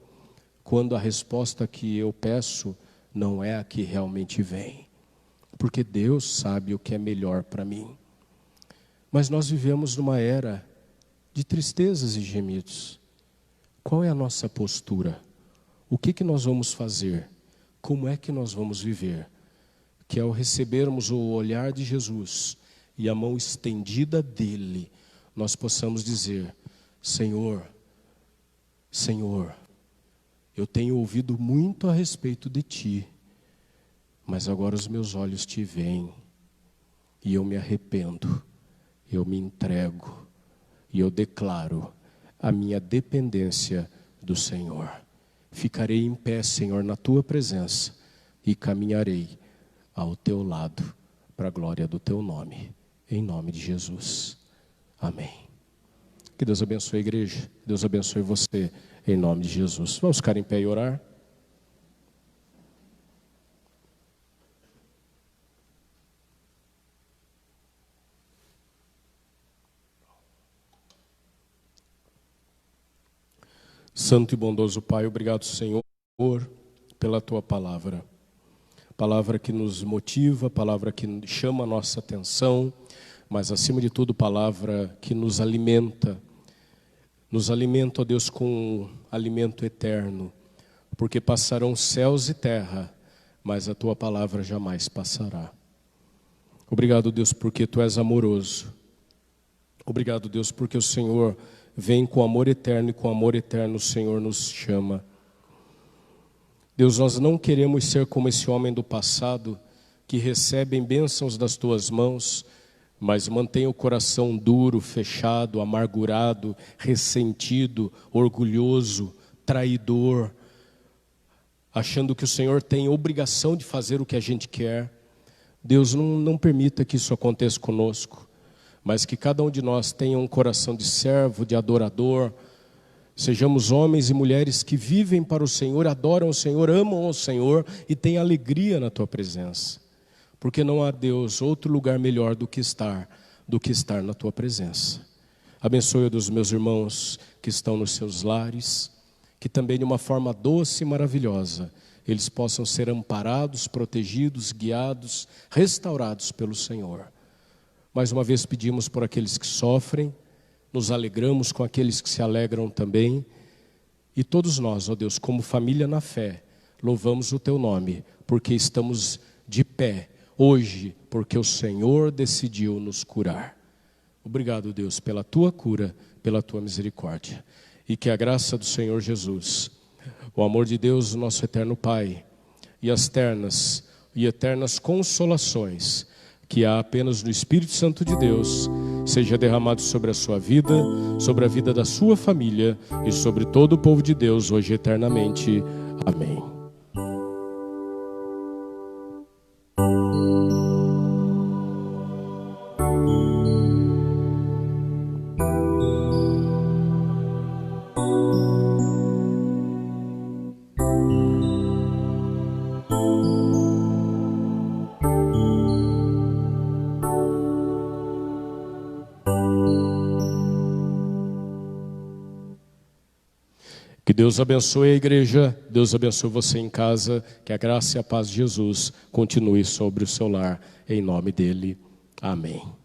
quando a resposta que eu peço não é a que realmente vem. Porque Deus sabe o que é melhor para mim. Mas nós vivemos numa era de tristezas e gemidos. Qual é a nossa postura? O que nós vamos fazer? Como é que nós vamos viver? Que ao recebermos o olhar de Jesus e a mão estendida dEle, nós possamos dizer: Senhor, Senhor, eu tenho ouvido muito a respeito de Ti, mas agora os meus olhos Te veem, e eu me arrependo, eu me entrego, e eu declaro a minha dependência do Senhor. Ficarei em pé, Senhor, na Tua presença, e caminharei ao Teu lado, para a glória do Teu nome, em nome de Jesus. Amém. Que Deus abençoe a igreja, Deus abençoe você, em nome de Jesus. Vamos ficar em pé e orar? Santo e bondoso Pai, obrigado, Senhor, pela Tua palavra. Palavra que nos motiva, palavra que chama a nossa atenção, mas acima de tudo, palavra que nos alimenta, ó Deus, com alimento eterno, porque passarão céus e terra, mas a Tua palavra jamais passará. Obrigado, Deus, porque Tu és amoroso. Obrigado, Deus, porque o Senhor vem com amor eterno, e com amor eterno o Senhor nos chama. Deus, nós não queremos ser como esse homem do passado, que recebem bênçãos das Tuas mãos, mas mantenha o coração duro, fechado, amargurado, ressentido, orgulhoso, traidor, achando que o Senhor tem obrigação de fazer o que a gente quer. Deus não permita que isso aconteça conosco, mas que cada um de nós tenha um coração de servo, de adorador. Sejamos homens e mulheres que vivem para o Senhor, adoram o Senhor, amam o Senhor e têm alegria na tua presença. Porque não há, Deus, outro lugar melhor do que estar na tua presença. Abençoe os meus irmãos que estão nos seus lares, que também de uma forma doce e maravilhosa eles possam ser amparados, protegidos, guiados, restaurados pelo Senhor. Mais uma vez pedimos por aqueles que sofrem, nos alegramos com aqueles que se alegram também. E todos nós, ó Deus, como família na fé, louvamos o teu nome, porque estamos de pé hoje, porque o Senhor decidiu nos curar. Obrigado, Deus, pela tua cura, pela tua misericórdia. E que a graça do Senhor Jesus, o amor de Deus, nosso eterno Pai, e as ternas e eternas consolações que há apenas no Espírito Santo de Deus, seja derramado sobre a sua vida, sobre a vida da sua família e sobre todo o povo de Deus, hoje e eternamente. Amém. Que Deus abençoe a igreja, Deus abençoe você em casa, que a graça e a paz de Jesus continue sobre o seu lar, em nome dele. Amém.